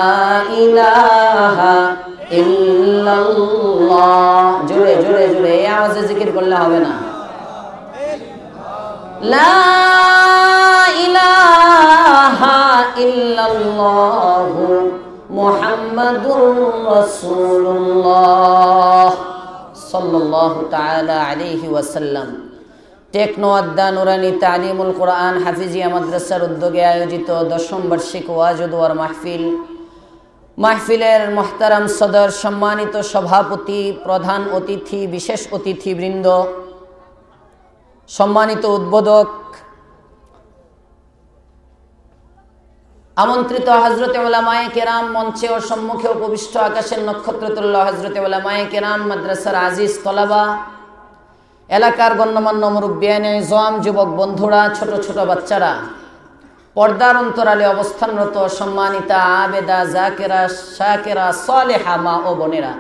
ইলাহা ইল্লাল্লাহ। জোরে জোরে জোরে এই আওয়াজে জিকির করলে হবে না। লা ইলাহা ইল্লাল্লাহু মুহাম্মাদুর রাসূলুল্লাহ সাল্লাল্লাহু তাআলা আলাইহি ওয়াসাল্লাম। টেকনো আদ্দা নুরানি তালিমুল কোরআন হাফিজিয়া মাদ্রাসার উদ্যোগে আয়োজিত 10ম বার্ষিক ওয়াজ ও দোয়ার মাহফিলের মুহতারাম সদর, সম্মানিত সভাপতি, প্রধান অতিথি, বিশেষ অতিথিবৃন্দ, সম্মানিত উদ্বোধক, আমন্ত্রিত হযরতে উলামায়ে কেরাম, মঞ্চে ও সম্মুখে উপবিষ্ট আকাশের নক্ষত্রতুল্য হযরতে উলামায়ে কেরাম, মাদ্রাসার আজিজ তলাবা, এলাকার গণ্যমান্য মুরব্বিয়ানে ইজম, যুবক বন্ধুরা, ছোট ছোট বাচ্চারা, পর্দার অন্তরালে অবস্থানরত সম্মানিতা আবেদা, জাকেরা, শাকেরা, সালেহা মা ও বোনেরা,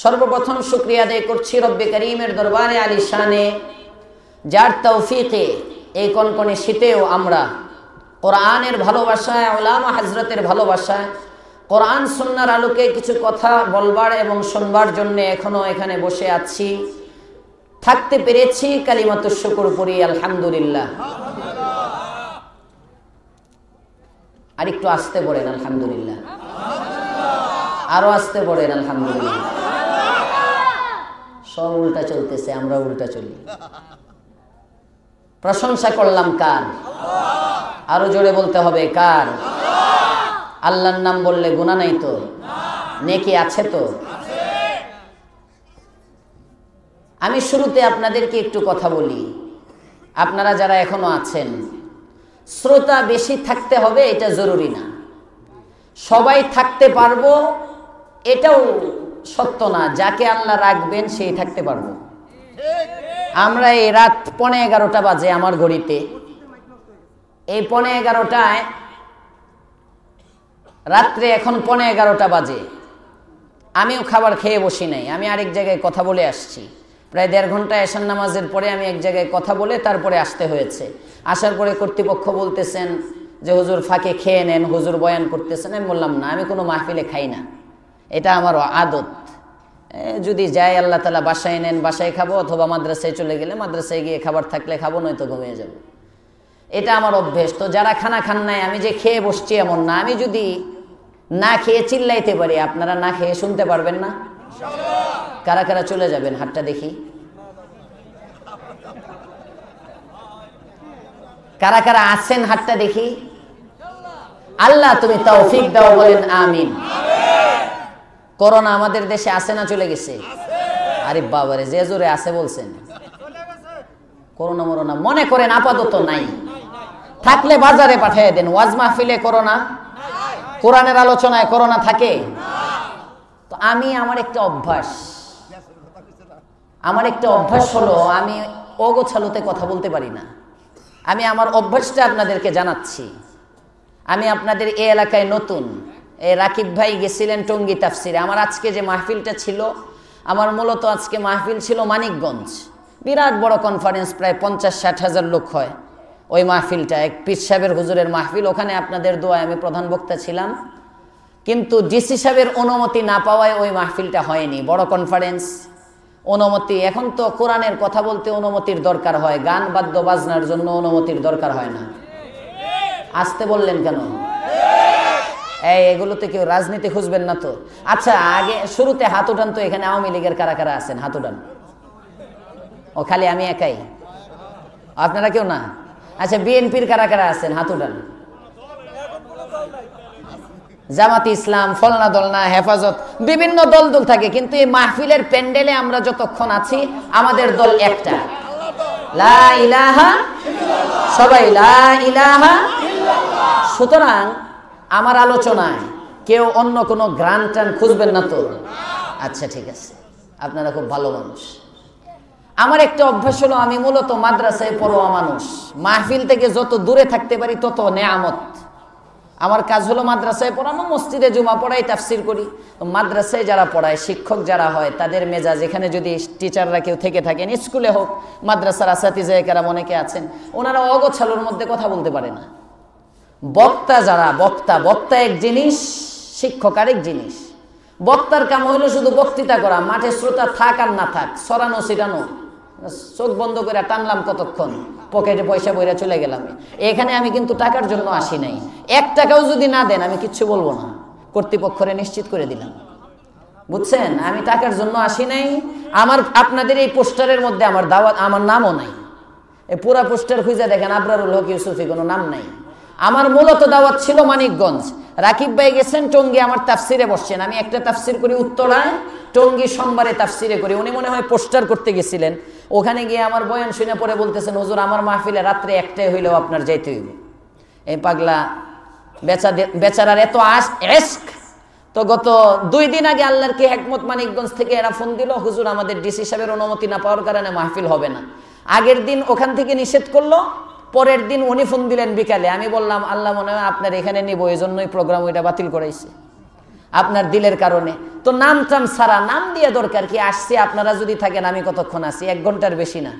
সর্বপ্রথম শুকরিয়া আদায় করছি রব্বে করিমের দরবারে আলিশানে, যার তৌফিকে এই কনকনে শীতেও আমরা কোরআনের ভালোবাসায়, উলামা হযরতের ভালোবাসায়, কোরআন সুন্নাহর আলোকে কিছু কথা বলবার এবং শুনবার জন্য এখনো এখানে বসে আছি, থাকতে পেরেছি। কালিমাতুশ শুকর পড়ি আলহামদুলিল্লাহ। আর একটু আসতে পড়েন আলহামদুলিল্লাহ, আরো আসতে পড়েন আলহামদুলিল্লাহ। সব উল্টা চলতেছে, আমরা উল্টা চলি। প্রশংসা করলাম কার? আরো জোরে বলতে হবে কার? আল্লাহর নাম বললে গুনাহ নাই তো? নেকি আছে তো? আমি শুরুতে আপনাদেরকে একটু কথা বলি। আপনারা যারা এখনো আছেন, শ্রোতা বেশি থাকতে হবে এটা জরুরি না, সবাই থাকতে পারবো এটাও সত্য না। যাকে আল্লাহ রাখবেন সেই থাকতে পারবো। আমরা এই রাত 11:15 বাজে আমার ঘড়িতে, এই 11:15টায় রাত্রে এখন 11:15 বাজে, আমিও খাবার খেয়ে বসি নাই, আমি আরেক জায়গায় কথা বলে আসছি। প্রায় 1.5 ঘন্টা এশার নামাজের পরে আমি এক জায়গায় কথা বলে তারপরে আসতে হয়েছে। আসার পরে কর্তৃপক্ষ বলতেছেন যে হুজুর ফাঁকে খেয়ে নেন, হুজুর বয়ান করতেছেন। আমি বললাম না, আমি কোনো মাহফিলে খাই না, এটা আমার আদত। যদি যাই আল্লাহ তাআলা বাসায় নেন বাসায় খাবো, অথবা মাদ্রাসায় চলে গেলে মাদ্রাসায় গিয়ে খাবার থাকলে খাবো, নয়তো ঘুমিয়ে যাবো। এটা আমার অভ্যেস। তো যারা খানা খান নাই, আমি যে খেয়ে বসছি এমন না। আমি যদি না খেয়ে চিল্লাইতে পারি, আপনারা না খেয়ে শুনতে পারবেন না? কারা কারা চলে যাবেন হাতটা দেখি? কারা কারা আছেন হাতটা দেখি? আল্লাহ তুমি তৌফিক দাও, বলেন আমিন। করোনা আমাদের দেশে আছে না চলে গেছে? আরে বাবারে, যে জোরে আছে বলছেন। করোনা মরোনা মনে করেন আপাতত নাই, থাকলে বাজারে পাঠিয়ে দেন। ওয়াজ মাহফিলে করোনা, কোরআনের আলোচনায় করোনা থাকে? তো আমার একটা অভ্যাস হলো আমি অগোছালোতে কথা বলতে পারি না। আমি আমার অভ্যাসটা আপনাদেরকে জানাচ্ছি। আমি আপনাদের এই এলাকায় নতুন। এই রাকিব ভাই গেছিলেন টঙ্গী তাফসিরে। আমার আজকে যে মাহফিলটা ছিল, আমার মূলত আজকে মাহফিল ছিল মানিকগঞ্জ। বিরাট বড় কনফারেন্স, প্রায় 50-60 হাজার লোক হয় ওই মাহফিলটা। এক পীর সাহেবের হুজুরের মাহফিল, ওখানে আপনাদের দোয়ায় আমি প্রধান বক্তা ছিলাম। কিন্তু ডিসি সাহেবের অনুমতি না পাওয়ায় ওই মাহফিলটা হয়নি। বড় কনফারেন্স, অনুমতি, এখন তো কোরআনের কথা বলতে অনুমতির দরকার হয়, গান বাদ্য বাজনার জন্য অনুমতির দরকার হয় না। আসতে বললেন কেন? এগুলোতে কেউ রাজনীতি খুঁজবেন না তো? আচ্ছা, আগে শুরুতে হাত উঠান তো। এখানে আওয়ামী লীগের কারা কারা আছেন? হাত উঠান। ও খালি আমি একাই? আপনারা কেউ না? আচ্ছা, বিএনপির কারা কারা আছেন? হাত উঠান। জামাত ইসলাম, ফলনা দলনা, হেফাজত, বিভিন্ন দল থাকে, কিন্তু এই মাহফিলের প্যান্ডেলে আমরা যতক্ষণ আছি আমাদের দল একটা, লা ইলাহা ইল্লাল্লাহ। সবাই লা ইলাহা ইল্লাল্লাহ। সুতরাং আমার আলোচনায় কেউ অন্য কোনো গ্রান টান খুঁজবেন না তো? আচ্ছা ঠিক আছে, আপনারা খুব ভালো মানুষ। আমার একটা অভ্যাস হলো, আমি মূলত মাদ্রাসায় পড়ুয়া মানুষ। মাহফিল থেকে যত দূরে থাকতে পারি তত নেয়ামত। আমার কাজ হলো মাদ্রাসায় পড়ানো, মসজিদে জুমা পড়াই, তাফসির করি। তো মাদ্রাসায় যারা পড়ায়, শিক্ষক যারা হয়, তাদের মেজাজ, এখানে যদি টিচাররা কেউ থেকে থাকেন, স্কুলে হোক, মাদ্রাসার আসাতিজায়ে কেরাম অনেকে আছেন, ওনারা অগোছালোর মধ্যে কথা বলতে পারে না। বক্তা যারা, বক্তা এক জিনিস, শিক্ষক আরেক জিনিস। বক্তার কাম হইলো শুধু বক্তৃতা করা, মাঠে শ্রোতা থাক আর না থাক, সরানো ছিটানো, চোখ বন্ধ করে টানলাম কতক্ষণ, পকেটে পয়সা বইরা চলে গেলাম। এখানে আমি কিন্তু টাকার জন্য আসি নাই, 1 টাকাও যদি না দেন আমি কিচ্ছু বলবো না, কর্তৃপক্ষরে নিশ্চিত করে দিলাম। বুঝছেন, আমি টাকার জন্য আসি নাই। আপনাদের এই পোস্টারের মধ্যে আমার দাওয়াত, আমার নামও নাই। এই পুরা পোস্টার খুঁজে দেখেন, আবরারুল হক ইউসুফি, কোনো নাম নাই। আমার মূলত দাওয়াত ছিল মানিকগঞ্জ। রাকিব ভাই গেছেন টঙ্গী, আমার তাফসিরে বসছেন। আমি একটা তাফসির করি উত্তরায়, টঙ্গী সোমবারে তাফসিরে করি। উনি মনে হয় পোস্টার করতে গেছিলেন, ওখানে গিয়ে আমার বয়ান শুনে পরে বলতেছেন, হুজুর আমার মাহফিলে রাত্রে 1টায় হইলেও আপনার যাইতে হইব। এই পাগলা বেচারার এত এস্ক। তো গত 2 দিন আগে আল্লাহর কি হিকমত, মানিকগঞ্জ থেকে এরা ফোন দিল, হুজুর আমাদের ডিসি সাহেবের অনুমতি না পাওয়ার কারণে মাহফিল হবে না। আগের দিন ওখান থেকে নিষেধ করলো, পরের দিন উনি ফোন দিলেন বিকালে। আমি বললাম, আল্লাহ মনে হয় আপনার এখানে নিব, এই জন্যই প্রোগ্রাম ওইটা বাতিল করাইছে আপনার দিলের কারণে। তো নাম টাম সারা, নাম দিয়ে দরকার কি, আসছে আপনারা যদি থাকেন আমি কতক্ষণ আসি, 1 ঘন্টার বেশি না,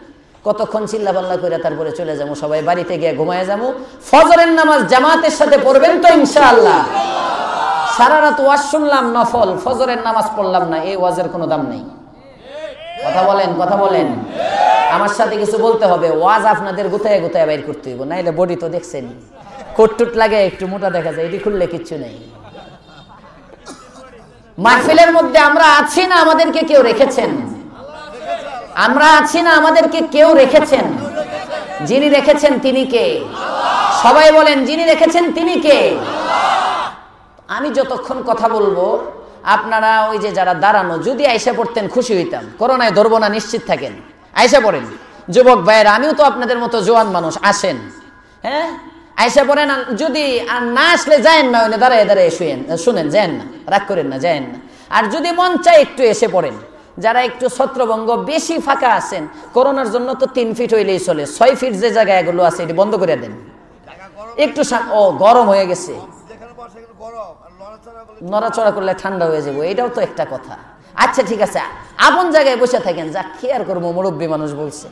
কতক্ষণ চিল্লা পাল্লা করে তারপরে চলে যাবো, সবাই বাড়িতে গিয়ে ঘুমায় যাবো। ফজরের নামাজ জামাতের সাথে পড়বেন তো ইনশাআল্লাহ? সারা রাত ওয়াজ শুনলাম নফল, ফজরের নামাজ পড়লাম না, এই ওয়াজের কোনো দাম নেই। কথা বলেন, কথা বলেন। আমার সাথে কিছু বলতে হবে, ওয়াজ আপনাদের গুতায় গুতায় বাইর করতে হইব, নাইলে বডি তো দেখছেন, কোটটুট লাগে, একটু মোটা দেখা যায়, এটি খুললে কিচ্ছু নেই। মাহফিলের মধ্যে আমরা আছি না, আমাদেরকে কেউ রেখেছেন? আমরা আছি না, আমাদেরকে কেউ রেখেছেন? যিনি রেখেছেন তিনি কে? সবাই বলেন, যিনি রেখেছেন তিনি কে? আমি যতক্ষণ কথা বলবো আপনারা ওই যে যারা দাঁড়ানো, যদি আইসা পড়তেন খুশি হইতাম। করোনায় ধরবো না, নিশ্চিত থাকেন, আইসা পড়েন। যুবক ভাইয়েরা, আমিও তো আপনাদের মতো জোয়ান মানুষ, আসেন, হ্যাঁ আইসা পড়েন। যদি আর না আসলে যায়েন না, ওই দাঁড়ায় দাঁড়ায় শুনেন, যায়েন না, রাগ করেন না, যায়েন না। আর যদি মন চায় একটু এসে পড়েন। যারা একটু ছত্রভঙ্গ, বেশি ফাঁকা আছেন, করোনার জন্য তো 3 ফিট হইলেই চলে, 6 ফিট যে জায়গায় এগুলো আছে এটি বন্ধ করে দেন একটু। ও গরম হয়ে গেছে, নড়াচড়া করলে ঠান্ডা হয়ে যাবো, এটাও তো একটা কথা। আচ্ছা ঠিক আছে, আপন জায়গায় বসে থাকেন, যা খেয়ার করবো, মুরব্বী মানুষ বলছে।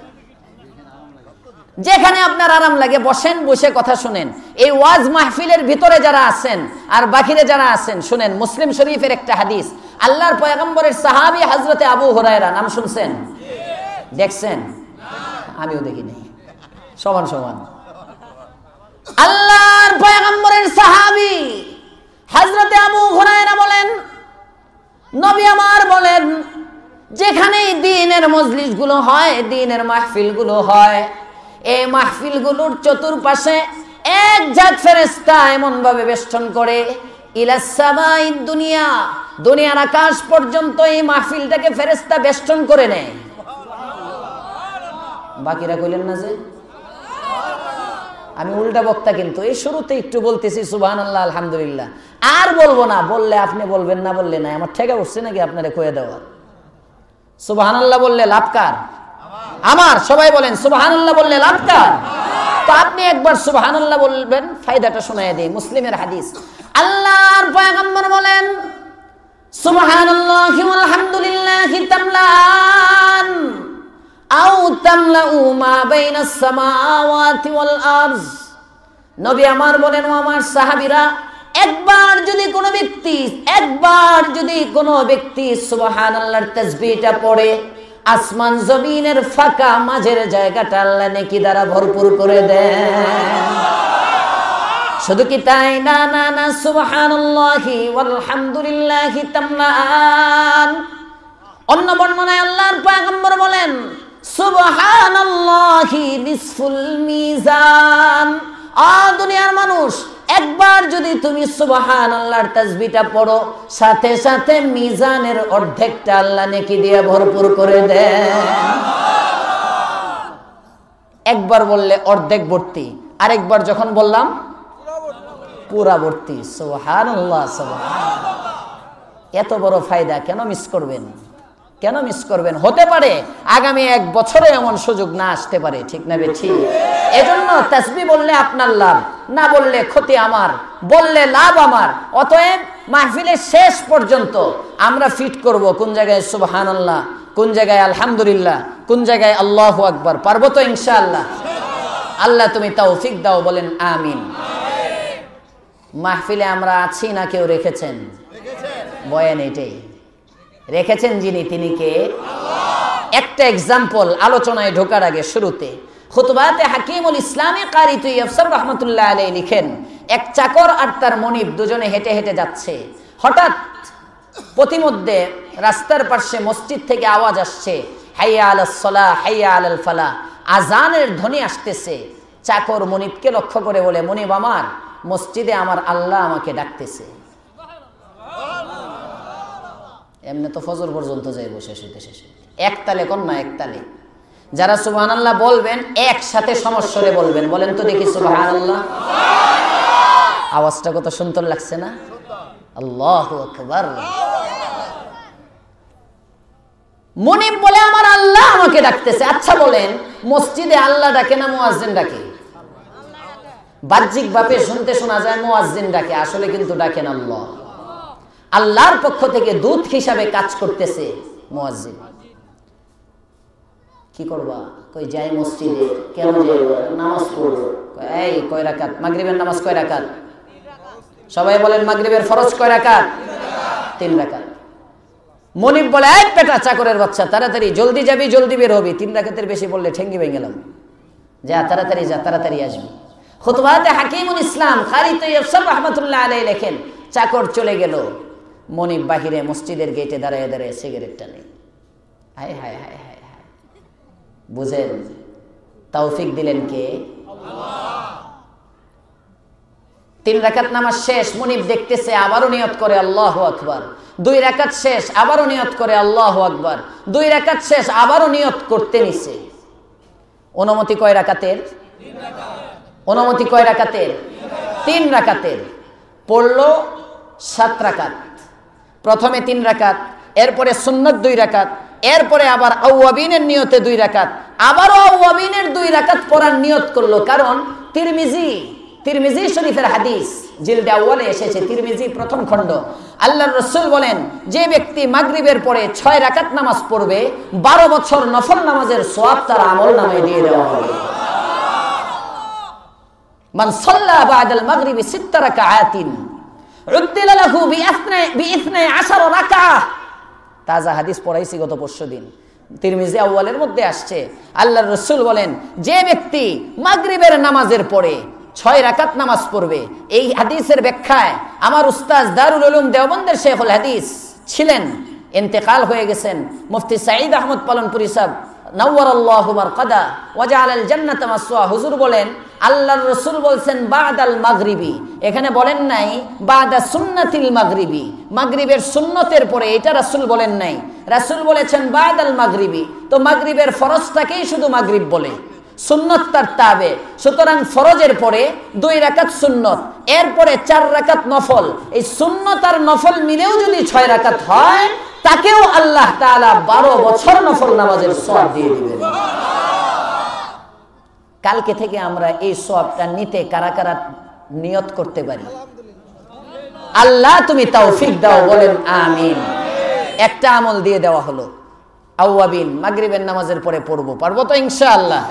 যেখানে আপনার আরাম লাগে বসেন, বসে কথা শুনেন। এই ওয়াজ মাহফিলের ভিতরে যারা আছেন আর বাকিরে যারা আছেন, শুনেন। মুসলিম শরীফের একটা হাদিস, আল্লাহর পয়গম্বরের সাহাবী হযরতে আবু হুরায়রা, নাম শুনছেন? দেখছেন? আমিও দেখি নাই, সমান সমান। আল্লাহর পয়গম্বরের সাহাবী হযরতে আবু হুরায়রা বলেন, নবী আমার বলেন, যেখানেই দ্বীনের মজলিসগুলো হয়, দ্বীনের মাহফিলগুলো হয়, এই মাহফিলগুলোর চতুর্পাশে এক ঝাঁক ফেরেশতা এমন ভাবে বেষ্টন করে, ইলাস সামাইদ দুনিয়া, দুনিয়ার আকাশ পর্যন্ত এই মাহফিলটাকে ফেরেশতা বেষ্টন করে নেয়। বাকিরা কইলেন না যে? আমি উল্টা বক্তা, কিন্তু এই শুরুতে একটু বলতেছি সুবহানাল্লাহ আলহামদুলিল্লাহ, আর বলবো না। বললে আপনি বলবেন, না বললে না। আমার ঠেকা উঠছে নাকি আপনারে কয়ে দেওয়া? সুবহানাল্লাহ বললে লাভ কার? আমার। সবাই বলেন সুবহানাল্লাহ বললে লাভ কার? তো আপনি একবার সুবহানাল্লাহ বলবেন, ফায়দাটা শোনায় দেই। মুসলিমের হাদিস, আল্লাহর পয়গম্বর বলেন, সুবহানাল্লাহি ওয়াল হামদুলিল্লাহি তামলান আও তামলাউ মা বাইনাস সামাওয়াতি ওয়াল আরজ। নবী আমার বলেন, ও আমার সাহাবীরা, একবার যদি কোনো ব্যক্তি সুবহানাল্লাহর তাসবিহটা পড়ে, আসমান জমিনের ফাঁকা মাঝের জায়গাটা আল্লাহ নেকি দ্বারা ভরপুর করে দেন। শুধু কি তাই না? না না, সুবহানাল্লাহি ওয়াল হামদুলিল্লাহি তামলান। অন্য বর্ণনায় আল্লাহর পয়গম্বর বলেন, সুবহানাল্লাহি নিসফুল মিজান। দুনিয়ার মানুষ, একবার যদি তুমি সুবহানাল্লাহর তাসবিহটা পড়ো, সাথে সাথে মিজানের অর্ধেকটা আল্লাহ নেকি দিয়ে ভরপুর করে দেন। একবার বললে অর্ধেক ভর্তি, আরেকবার যখন বললাম পুরা ভর্তি। সুবহানাল্লাহ, সুবহানাল্লাহ। এত বড় ফায়দা কেন মিস করবেন? কেন মিস করবেন? হতে পারে আগামী 1 বছরে এমন সুযোগ না আসতে পারে, ঠিক না বেঠিক? এজন্য তাসবিহ বললে আপনার লাভ, না বললে ক্ষতি আমার, বললে লাভ আমার। অতএব মাহফিলের শেষ পর্যন্ত আমরা ফিট করব কোন জায়গায় সুবহানাল্লাহ, কোন জায়গায় আলহামদুলিল্লাহ, কোন জায়গায় আল্লাহু আকবার। পারবো তো ইনশাআল্লাহ? আল্লাহ তুমি তৌফিক দাও, বলেন আমিন। মাহফিলে আমরা আছি না কেউ রেখেছেন? বয়ান এটাই রেখেছেন যিনি, তিনি কে? একটা এক্সাম্পল আলোচনায় ঢোকার আগে শুরুতে খুতবাতে হাকিমুল ইসলামী কারি তৈয়ব রহমতুল্লাহ আলাইহি লিখেন, এক চাকর আর তার মনিব দুজনে হেঁটে হেঁটে যাচ্ছে। হঠাৎ পথিমধ্যে রাস্তার পাশে মসজিদ থেকে আওয়াজ আসছে, হাইয়া আলাস সালাহ হাইয়া আলাল ফালাহ, আজানের ধ্বনি আসতেছে। চাকর মনিবকে লক্ষ্য করে বলে, মনিব আমার, মসজিদে আমার আল্লাহ আমাকে ডাকতেছে। এমনি তো ফজর পর্যন্ত যাই বসে শুতে শেষে একতালে কন্যা একতালে। যারা সুবহানাল্লাহ বলবেন একসাথে সমস্বরে বলবেন, বলেন তো দেখি সুবহানাল্লাহ। আওয়াজটা কত সুন্দর লাগছে না? আল্লাহু আকবার। মনিব বলে আমার আল্লাহ আমাকে ডাকতেছে। আচ্ছা বলেন, মসজিদে আল্লাহ ডাকে না মুয়াজ্জিন ডাকে? বাহ্যিক ভাবে শুনতে শোনা যায় মুয়াজ্জিন ডাকে, আসলে কিন্তু ডাকেন আল্লাহ। আল্লাহর পক্ষ থেকে দূত হিসাবে কাজ করতেছে মুয়াজ্জিন। কি করবা? কই যাই মসজিদে। কেন যাই? নামাজ পড়বো। এই কয় রাকাত? মাগরিবের নামাজ কয় রাকাত? সবাই বলেন মাগরিবের ফরজ কয় রাকাত? 3 রাকাত। মনিব বলে, এই বেটা চাকরের বাচ্চা, তাড়াতাড়ি জলদি যাবি জলদি বের হবি, 3 রাকাতের বেশি বললে ঠেঙ্গি ভেঙে গেলাম, যা তাড়াতাড়ি যা তাড়াতাড়ি আসবি। খুতবাতে হাকিমুল ইসলাম কারি তৈয়ব রহমতুল্লাহ আলাইহি লেখেন, চাকর চলে গেল, মনিব বাহিরে মসজিদের গেটে দাঁড়ায় দাঁড়ায় সিগারেট টানে। হায় হায় হায় হায় হায়। বুঝেন তৌফিক দিলেন কে? আল্লাহ। 3 রাকাত নামাজ শেষ, মনিব দেখতেছে, আবারও নিয়ত করে আল্লাহু আকবার। 2 রাকাত শেষ, আবারও নিয়ত করে আল্লাহু আকবার। 2 রাকাত শেষ, আবারও নিয়ত করতে নিছে। অনুমতি কয় রাকাতের? অনুমতি কয় রাকাতের? 3 রাকাতের। পড়লো 7 রাকাত। প্রথমে 3 রাকাত, এরপরে সুন্নত 2 রাকাত, এরপরে আবার আওয়াবিনের নিয়তে 2 রাকাত, আবারও আওয়াবিনের 2 রাকাত পড়ার নিয়ত করলো। কারণ তিরমিজি শরীফের হাদিস জিলদে আউয়ালে এসেছে, তিরমিজি প্রথম খণ্ড। আল্লাহর রাসূল বলেন, যে ব্যক্তি মাগরিবের পরে 6 রাকাত নামাজ পড়বে, 12 বছর নফল নামাজের সওয়াব তার আমলনামায় দিয়ে দেওয়া হবে। মান সাল্লা বাদাল মাগরিবি 6 রাকাআতিন উদ্দিলা লাহু বি12 রাকাআহ। তাজা হাদিস পড়াইছি গত পরশুদিন, তিরমিজি আউয়ালের মধ্যে আসছে। আল্লাহর রাসূল বলেন, যে ব্যক্তি মাগরিবের নামাজের পরে 6 রাকাত নামাজ পড়বে। এই হাদিসের ব্যাখ্যায় আমার উস্তাদ দারুল উলুম দেওবন্দের শেখুল হাদিস ছিলেন, ইন্তেকাল হয়ে গেছেন, মুফতি সাঈদ আহমদ পালনপুরি সাহেব নাওয়ারাল্লাহু মারকাদা ওয়া জাআলাল জান্নাতা মাসওয়া। হুজুর বলেন, আল্লাহর রাসূল বলছেন বাদাল মাগরিবি, এখানে বলেন নাই বাদা সুন্নাতিল মাগরিবি, মাগরিবের সুন্নতের পরে, এটা রাসূল বলেন নাই। রাসূল বলেছেন বাদাল মাগরিবি। তো মাগরিবের ফরজটাকেই শুধু মাগরিব বলে, সুন্নত তার তাবে। সুতরাং ফরজের পরে 2 রাকাত সুন্নত, এরপরে 4 রাকাত নফল। এই সুন্নত আর নফল মিলেও যদি 6 রাকাত হয়, তাকেও আল্লাহ তাআলা 12 বছর নফল নামাজের সওয়াব দিয়ে দিবেন। কালকে থেকে আমরা এই সওয়াবটা নিতে কারা কারা নিয়ত করতে পারি? আল্লাহ তুমি তৌফিক দাও, বলেন আমিন। একটা আমল দিয়ে দেওয়া হলো, আওয়াবিন মাগরিবের নামাজের পরে পড়বো, পারবো তো ইনশাআল্লাহ?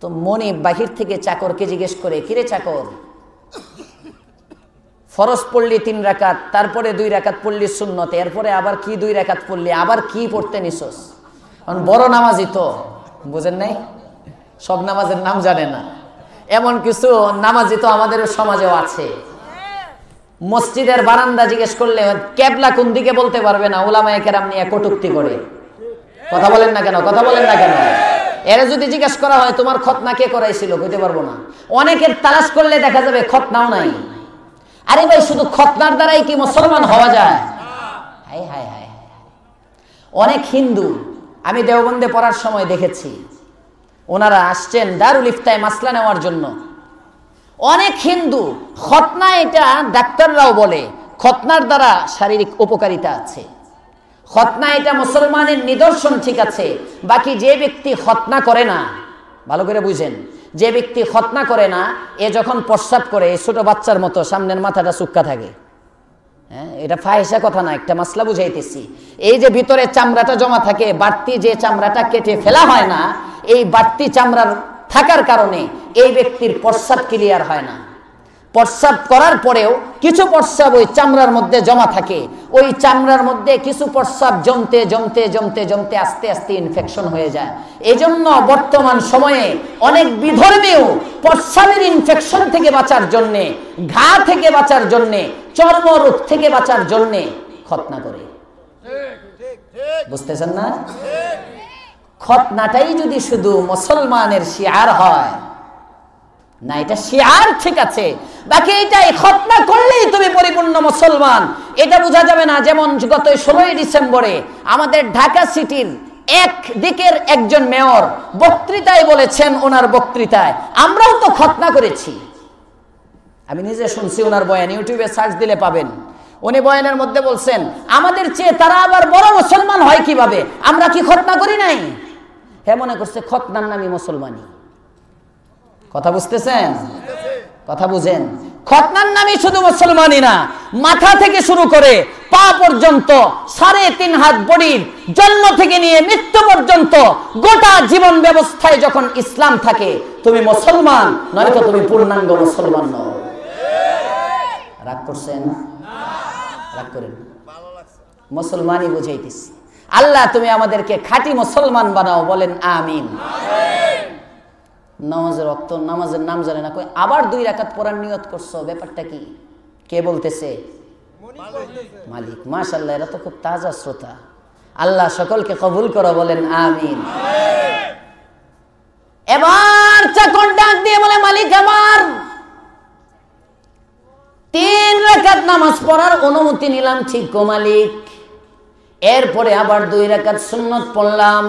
তো মনিব বাহির থেকে চাকরকে জিজ্ঞেস করে, কিরে চাকর, ফরজ পড়লি 3 রাকাত, তারপরে 2 রাকাত পড়লি সুন্নত, এরপরে আবার কি 2 রাকাত পড়লি, আবার কি পড়তে নিছস? কারণ বড় নামাজি তো, বুঝেন নাই, সব নামাজের নাম জানে না। এমন কিছু নামাজি তো আমাদের সমাজেও আছে। মসজিদের বারান্দা জিজ্ঞেস করলে কেবলা কোন দিকে বলতে পারবে না, উলামায়ে কেরাম নিয়ে কটূক্তি করে। কথা বলেন না কেন? কথা বলেন না কেন? এরা যদি জিজ্ঞেস করা হয় তোমার খতনা কে করাইছিল, কইতে পারবো না। অনেকের তালাশ করলে দেখা যাবে খতনাও নাই। আরে ভাই, শুধু খতনার দ্বারাই কি মুসলমান হওয়া যায়? হায় হায় হায় হায়। অনেক হিন্দু আমি দেওবন্দে পড়ার সময় দেখেছি, ওনারা আসছেন দারুল ইফতায় মাসলা নেওয়ার জন্য। অনেক হিন্দু খতনা, এটা ডাক্তাররাও বলে খতনার দ্বারা শারীরিক উপকারিতা আছে, খতনা এটা মুসলমানের নিদর্শন, ঠিক আছে। বাকি যে ব্যক্তি খতনা করে না, ভালো করে বুঝেন, যে ব্যক্তি খতনা করে না, এ যখন প্রস্রাব করে এই ছোট বাচ্চার মতো সামনের মাথাটা চুক্কা থাকে। হ্যাঁ, এটা ফাহিশা কথা না, একটা মাসলা বুঝাইতেছি। এই যে ভিতরে চামড়াটা জমা থাকে, বাড়তি যে চামড়াটা কেটে ফেলা হয় না, এই বাড়তি চামড়ার থাকার কারণে এই ব্যক্তির প্রস্রাব ক্লিয়ার হয় না। প্রস্রাব করার পরেও কিছু প্রস্রাব ওই চামড়ার মধ্যে জমা থাকে, ওই চামড়ার মধ্যে কিছু প্রস্রাব জমতে জমতে জমতে জমতে আস্তে আস্তে ইনফেকশন হয়ে যায়। এজন্য বর্তমান সময়ে অনেক বিধর্মীয় প্রস্রাবের ইনফেকশন থেকে বাঁচার জন্যে, ঘা থেকে বাঁচার জন্যে, চর্মরোগ থেকে বাঁচার জন্যে খতনা করে। বুঝতেছেন না? খতনাটাই যদি শুধু মুসলমানের শিয়ার হয় না, এটা শিয়ার ঠিক আছে, বাকি এটাই খতনা করলেই তুমি পরিপূর্ণ মুসলমান, এটা বোঝা যাবে না। যেমন গত 16 ডিসেম্বরে আমাদের ঢাকা সিটির এক দিকের একজন মেয়র বক্তৃতায় বলেছেন, ওনার বক্তৃতায় আমরাও তো খতনা করেছি। আমি নিজে শুনছি ওনার বয়ান, ইউটিউবে সার্চ দিলে পাবেন। উনি বয়ানের মধ্যে বলছেন, আমাদের চেয়ে তারা আবার বড় মুসলমান হয় কিভাবে, আমরা কি খতনা করি নাই? হ্যাঁ, মনে করছে খতনার নামই মুসলমানি। কথা বুঝতেছেন? কথা বুঝেন? খতনার নামই শুধু মুসলমানি না, মাথা থেকে শুরু করে পা পর্যন্ত 3.5 হাত বডির জন্ম থেকে নিয়ে মৃত্যু পর্যন্ত গোটা জীবন ব্যবস্থায় যখন ইসলাম থাকে, তুমি মুসলমান, নয়তো তুমি পূর্ণাঙ্গ মুসলমান নও। রাগ করছেন? রাগ করেন, মুসলমানই বুঝাইতেছি। আল্লাহ তুমি আমাদেরকে খাঁটি মুসলমান বানাও, বলেন আমিন। নামাজের ওয়াক্ত, নামাজের নাম জানে না, কই আবার 2 রাকাত পড়ার নিয়ত করছো, ব্যাপারটা কি? কে বলতেছে? মালিক। মাশাআল্লাহ, এরা তো খুব তাজা শ্রোতা। আল্লাহ সকলকে কবুল করো, বলেন আমিন। এবার চাকর ডাক দিয়ে বলে, মালিক আমার 3 রাকাত নামাজ পড়ার অনুমতি নিলাম, ঠিক গো মালিক। এরপরে আবার 2 রাকাত সুন্নত পড়লাম,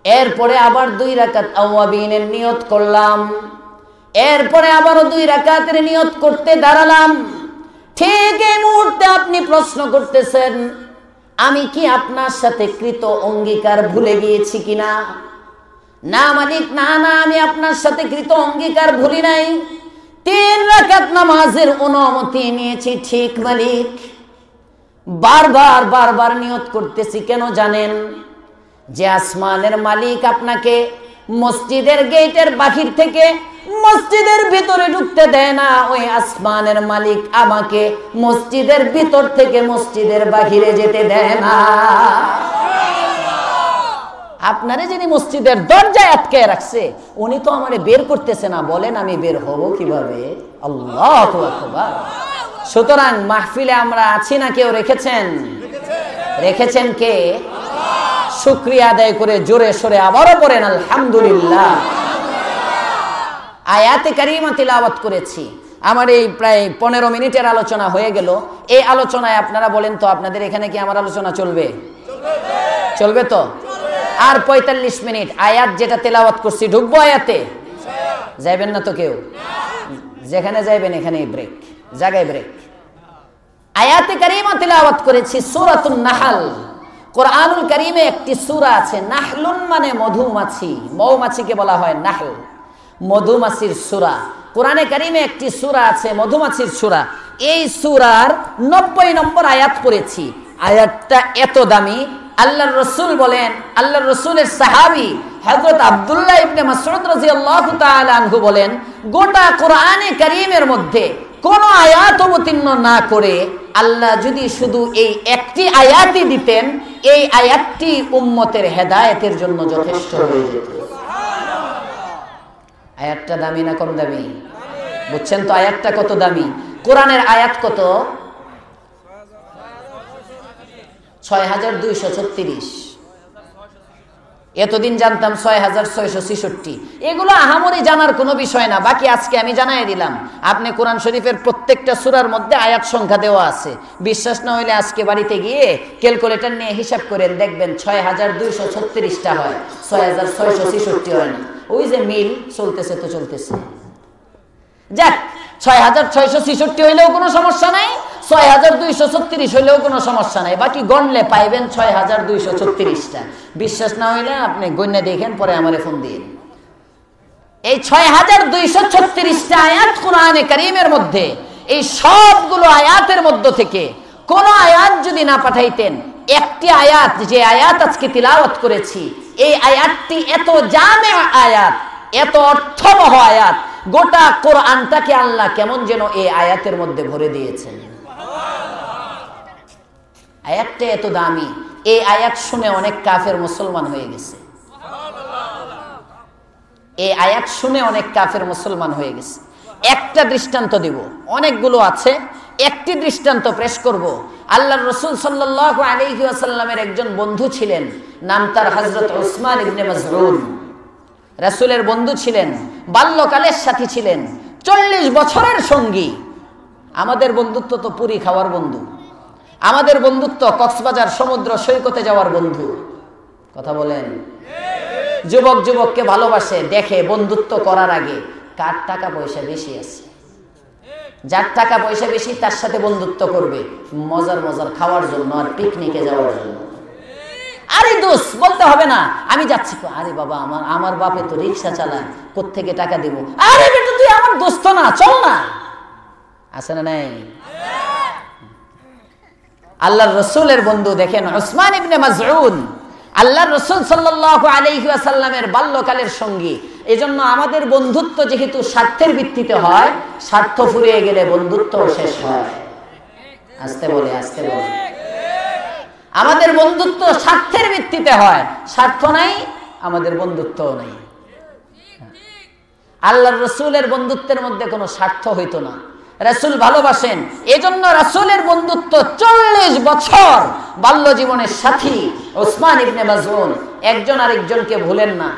এরপরে আবার 2 রাকাত আওয়াবিনের নিয়ত করলাম, এরপরে আবারও 2 রাকাতের নিয়ত করতে দাঁড়ালাম। ঠিক এই মুহূর্তে আপনি প্রশ্ন করতেছেন, আমি কি আপনার সাথে কৃত অঙ্গীকার ভুলে গিয়েছি কিনা? না মালিক, না না, আমি আপনার সাথে কৃত অঙ্গীকার ভুলি নাই। 3 রাকাত নামাজের অনুমতি নিয়েছি, ঠিক মালিক। বারবার বারবার নিয়ত করতেছি, কেন জানেন? যে আসমানের মালিক আপনাকে মসজিদের গেটের বাহির থেকে মসজিদের ভিতরে ঢুকতে দেয় না, ওই আসমানের মালিক আমাকে মসজিদের ভিতর থেকে মসজিদের বাহিরে যেতে দেয় না। আপনারে যিনি মসজিদের দরজায় আটকে রাখছে, উনি তো আমারে বের করতেছে না, বলেন আমি বের হব কিভাবে? আল্লাহু আকবার। সুতরাং মাহফিলে আমরা আছি না, কেউ রেখেছেন? রেখেছেন কে? শুকরিয়া আদায় করে জোরে সোরে আবারও পড়েন আলহামদুলিল্লাহ। আয়াতে কারিমা তিলাওয়াত করেছি। আমার এই প্রায় 15 মিনিটের আলোচনা হয়ে গেল। এই আলোচনায় আপনারা বলেন তো, আপনাদের এখানে কি আমার আলোচনা চলবে? চলবে তো? আর 45 মিনিট আয়াত যেটা তেলাওয়াত করছি, ঢুকবো আয়াতে? যাইবেন না তো কেউ? যেখানে যাইবেন এখানেই ব্রেক, জায়গায় ব্রেক। আয়াতে কারিমা তিলাওয়াত করেছি সূরাতুন নাহল। কোরআনুল কারীমে একটি সূরা আছে, নাহলুন মানে মধুমাছি, মৌমাছিকে বলা হয় নাহল, মধুমাছির সূরা। কোরআনে কারীমে একটি সূরা আছে মধুমাছির সূরা। এই সূরার 90 নম্বর আয়াত পড়েছি। আয়াতটা এত দামি, আল্লাহর রাসূল বলেন, আল্লাহর রাসূলের সাহাবী হযরত আব্দুল্লাহ ইবনে মাসউদ রাদিয়াল্লাহু তাআলা আনহু বলেন, গোটা কোরআনে কারীমের মধ্যে কোন আয়াত অবতীর্ণ না করে আল্লাহ যদি শুধু এই একটি আয়াতই দিতেন, এই আয়াতটি উম্মতের হেদায়েতের জন্য যথেষ্ট হয়ে যেত। আয়াতটা দামি না কম দামি? বুঝছেন তো আয়াতটা কত দামি? কোরআনের আয়াত কত? 6236। এতদিন জানতাম 6666। এগুলো আহামরি জানার কোনো বিষয় না, বাকি আজকে আমি জানাই দিলাম। আপনি কোরআন শরীফের প্রত্যেকটা সূরার মধ্যে আয়াত সংখ্যা দেওয়া আছে। বিশ্বাস না হলে আজকে বাড়িতে গিয়ে ক্যালকুলেটর নিয়ে হিসাব করেন, দেখবেন 6236টা হয়, 6666 হয় না। ওই যে মিল চলতেছে তো চলতেছে। যাক, 6666 হইলেও কোনো সমস্যা নাই, 6236 হইলেও কোনো সমস্যা নাই, বাকি গণলে পাইবেন 6236টা। বিশ্বাস না হইলে আপনি গণনা দেখেন, পরে আমারে ফোন দিন। এই 6236টা আয়াত কোরআনে কারীমের মধ্যে, এই সবগুলো আয়াতের মধ্য থেকে কোন আয়াত যদি না পাঠাইতেন, একটি আয়াত, যে আয়াত আজকে তিলাওয়াত করেছি, এই আয়াতটি এত জামে আয়াত, এত অর্থবহ আয়াত, গোটা কোরআনটাকে আল্লাহ কেমন যেন এই আয়াতের মধ্যে ভরে দিয়েছেন। আয়াতটা এত দামি, এই আয়াত শুনে অনেক কাফের মুসলমান হয়ে গেছে। এই আয়াত শুনে অনেক কাফের মুসলমান হয়ে গেছে। একটা দৃষ্টান্ত দিব, অনেকগুলো আছে, একটি দৃষ্টান্ত পেশ করব। আল্লাহর রাসূল সাল্লাল্লাহু আলাইহি ওয়াসাল্লামের একজন বন্ধু ছিলেন, নাম তার হযরত উসমান ইবনে মাযউন। রাসূলের বন্ধু ছিলেন, বাল্যকালের সাথী ছিলেন, 40 বছরের সঙ্গী। আমাদের বন্ধুত্ব তো পুরি খাওয়ার বন্ধু, আমাদের বন্ধুত্ব কক্সবাজার সমুদ্র সৈকতে যাওয়ার বন্ধু। কথা বলেন? যুবক যুবককে ভালোবাসে, দেখে বন্ধুত্ব করার আগে কার টাকা পয়সা বেশি আছে, যার টাকা পয়সা বেশি তার সাথে বন্ধুত্ব করবে মজার মজার খাওয়ার জন্য আর পিকনিকে যাওয়ার জন্য। আরে দোস্ত বলতে হবে না আমি যাচ্ছি, আরে বাবা আমার বাপে তো রিক্সা চালায়, কোত্থেকে টাকা দেব? আরে বেটা তুই আমার দোস্ত না, চল না। আছে না নাই? আল্লাহর রাসূলের বন্ধু দেখেন উসমান ইবনে মাযউন, আল্লাহর রাসূল সাল্লাল্লাহু আলাইহি ওয়াসাল্লামের বাল্যকালের সঙ্গী। এজন্য আমাদের বন্ধুত্ব যেহেতু স্বার্থের ভিত্তিতে হয়, স্বার্থ ফুরিয়ে গেলে বন্ধুত্ব শেষ হয়। আস্তে বলে, আস্তে বলে। আমাদের বন্ধুত্ব স্বার্থের ভিত্তিতে হয়, স্বার্থ নাই আমাদের বন্ধুত্বও নাই। আল্লাহর রাসূলের বন্ধুত্বের মধ্যে কোনো স্বার্থ হইতো না। রাসূল ভালোবাসেন, এজন্য রাসূলের বন্ধুত্ব 40 বছর বাল্য জীবনের সাথী উসমান ইবনে মাযউন একজন আরেকজনকে ভুলেন না।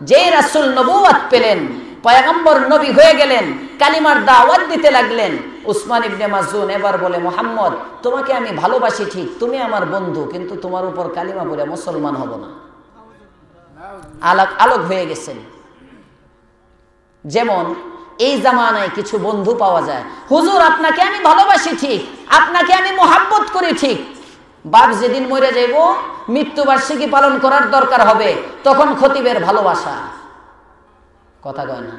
যে রাসূল নবুয়ত পেলেন, পয়গম্বর নবী হয়ে গেলেন, কালিমার দাওয়াত দিতে লাগলেন, উসমান ইবনে মাযউন এবার বলে মুহাম্মদ তোমাকে আমি ভালোবাসি ঠিক, তুমি আমার বন্ধু, কিন্তু তোমার উপর কালিমা পড়ে মুসলমান হব না। আলোক হয়ে গেছেন। যেমন এই জামানায় কিছু বন্ধু পাওয়া যায়, হুজুর আপনাকে আমি ভালোবাসি ঠিক, আপনাকে আমি মোহাব্বত করি ঠিক, বাপ যেদিন মরে যাইব মৃত্যুবার্ষিকী পালন করার দরকার হবে তখন খতিবের ভালোবাসা। কথা কয় না?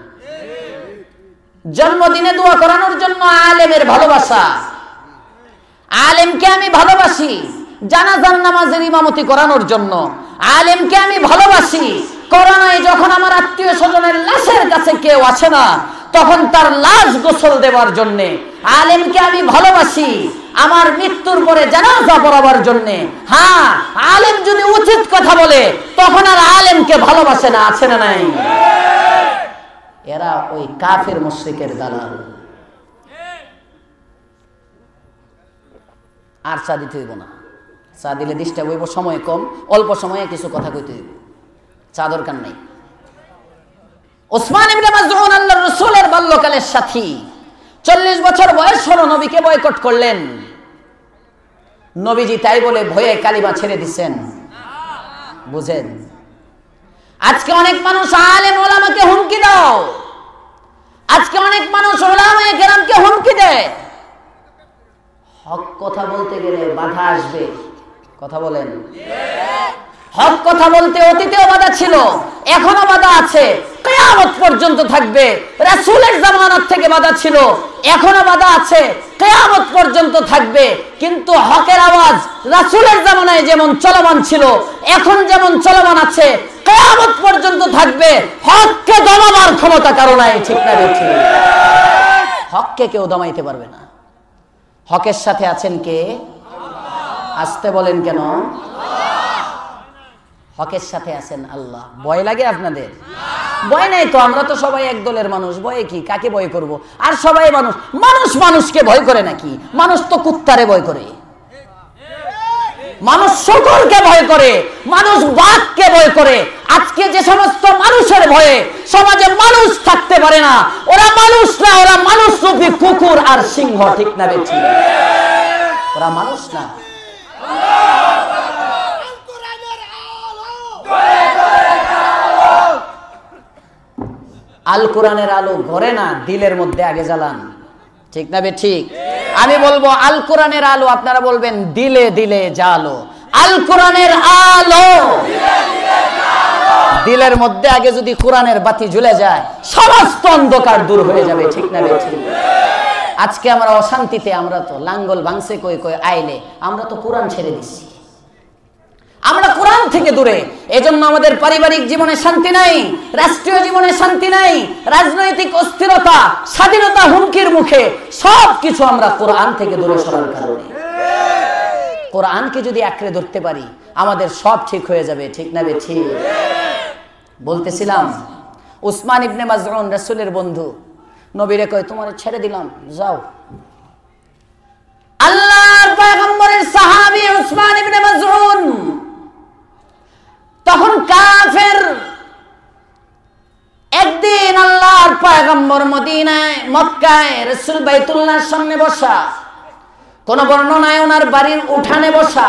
জন্মদিনে দোয়া করানোর জন্য আলেমের ভালোবাসা, আলেমকে আমি ভালোবাসি জানাজার নামাজের ইমামতি করানোর জন্য, আলেমকে আমি ভালোবাসি করোনায় যখন আমার আত্মীয় স্বজনের লাশের কাছে কেউ আসে না তখন তার লাশ গোসল দেওয়ার জন্য, আলেমকে আমি ভালোবাসি আমার মৃত্যুর পরে জানাজা পড়াবার জন্য। হ্যাঁ, আলেম যদি উচিত কথা বলে তখন আর আলেমকে ভালোবাসে না। আছে না নাই? এরা ওই কাফের মুশরিকের দালাল। আর চা দিতে হইব না, চা দিলে ডিস্টার্ব হইব, সময় কম, অল্প সময়ে কিছু কথা কইতে হইব, চা দরকার নাই। উসমান ইবনে মাযউন আল্লাহর রাসূলের বাল্যকালের সাথী, 40 বছর বয়স হলো নবীকে বয়কট করলেন। নবীজি তাই বলে ভয়ে কালিমা ছেড়ে দিচ্ছেন। বুঝেন? আজকে অনেক মানুষ আলেম ওলামাকে হুমকি দাও, আজকে অনেক মানুষ ওলামায়ে কেরামকে হুমকি দেয়। হক কথা বলতে গেলে বাধা আসবে। কথা বলেন? হক কথা বলতে অতীতেও বাধা ছিল, এখনো বাধা আছে, কিয়ামত পর্যন্ত থাকবে। রাসূলের জামানাত থেকে বাধা ছিল, এখনো বাধা আছে, কিয়ামত পর্যন্ত থাকবে। কিন্তু হকের আওয়াজ রাসূলের জামানায় যেমন চলমান ছিল, এখন যেমন চলমান আছে, কিয়ামত পর্যন্ত থাকবে। হককে দমাবার ক্ষমতা কারো নাই। ঠিক না ঠিক? হককে কেউ দমাইতে পারবে না। হকের সাথে আছেন কে? আসতে বলেন কেন? হকের সাথে আছেন আল্লাহ। ভয় লাগে আপনাদের? ভয় নাই তো, আমরা তো সবাই এক দলের মানুষ, ভয়ে কি? কাকে ভয় করব? আর সবাই মানুষ, মানুষ মানুষকে ভয় করে নাকি? মানুষ তো কুত্তারে ভয় করে, মানুষ শকুনকে ভয় করে, মানুষ বাঘকে ভয় করে। আজকে যে সমস্ত মানুষের ভয়ে সমাজে মানুষ থাকতে পারে না, ওরা মানুষ না, ওরা মানুষ রূপী কুকুর আর সিংহ। ঠিক না বেঠিক? ওরা মানুষ না। আল কোরআনের আলো ঘরে না, দিলের মধ্যে আগে জ্বালান। ঠিক না বেঠিক? আমি বলবো আল কোরআনের আলো, আপনারা বলবেন দিলে দিলে জ্বালো। আল কোরআনের আলো দিলের মধ্যে আগে যদি কোরআনের বাতি জ্বলে যায় সমস্ত অন্ধকার দূর হয়ে যাবে। ঠিক না বেঠিক? আজকে আমরা অশান্তিতে, আমরা তো লাঙ্গল ভাঙছে কই কই আইলে, আমরা তো কোরআন ছেড়ে দিচ্ছি। আমরা কোরআন থেকে দূরে। এজন্য আমাদের পারিবারিক জীবনে শান্তি নাই, রাষ্ট্রীয় জীবনে শান্তি নাই, রাজনৈতিক অস্থিরতা, স্বাধীনতা হুমকির মুখে, সবকিছু আমরা কোরআন থেকে দূরে সরার কারণে। কোরআনকে যদি আঁকড়ে ধরতে পারি আমাদের সব ঠিক হয়ে যাবে, ঠিক না ঠিক? বলতেছিলাম উসমান ইবনে মাজউন রাসূলের বন্ধু, নবীরে কয় তোমারে ছেড়ে দিলাম, যাও। আল্লাহর পয়গম্বরের সাহাবী উসমান ইবনে মাজউন তখন কাফের। একদিন আল্লাহর পয়গম্বর মদিনায় মক্কায় রাসূল বাইতুল্লাহর সামনে বসা, কোন বর্ণনায় ওনার বাড়ির উঠানে বসা।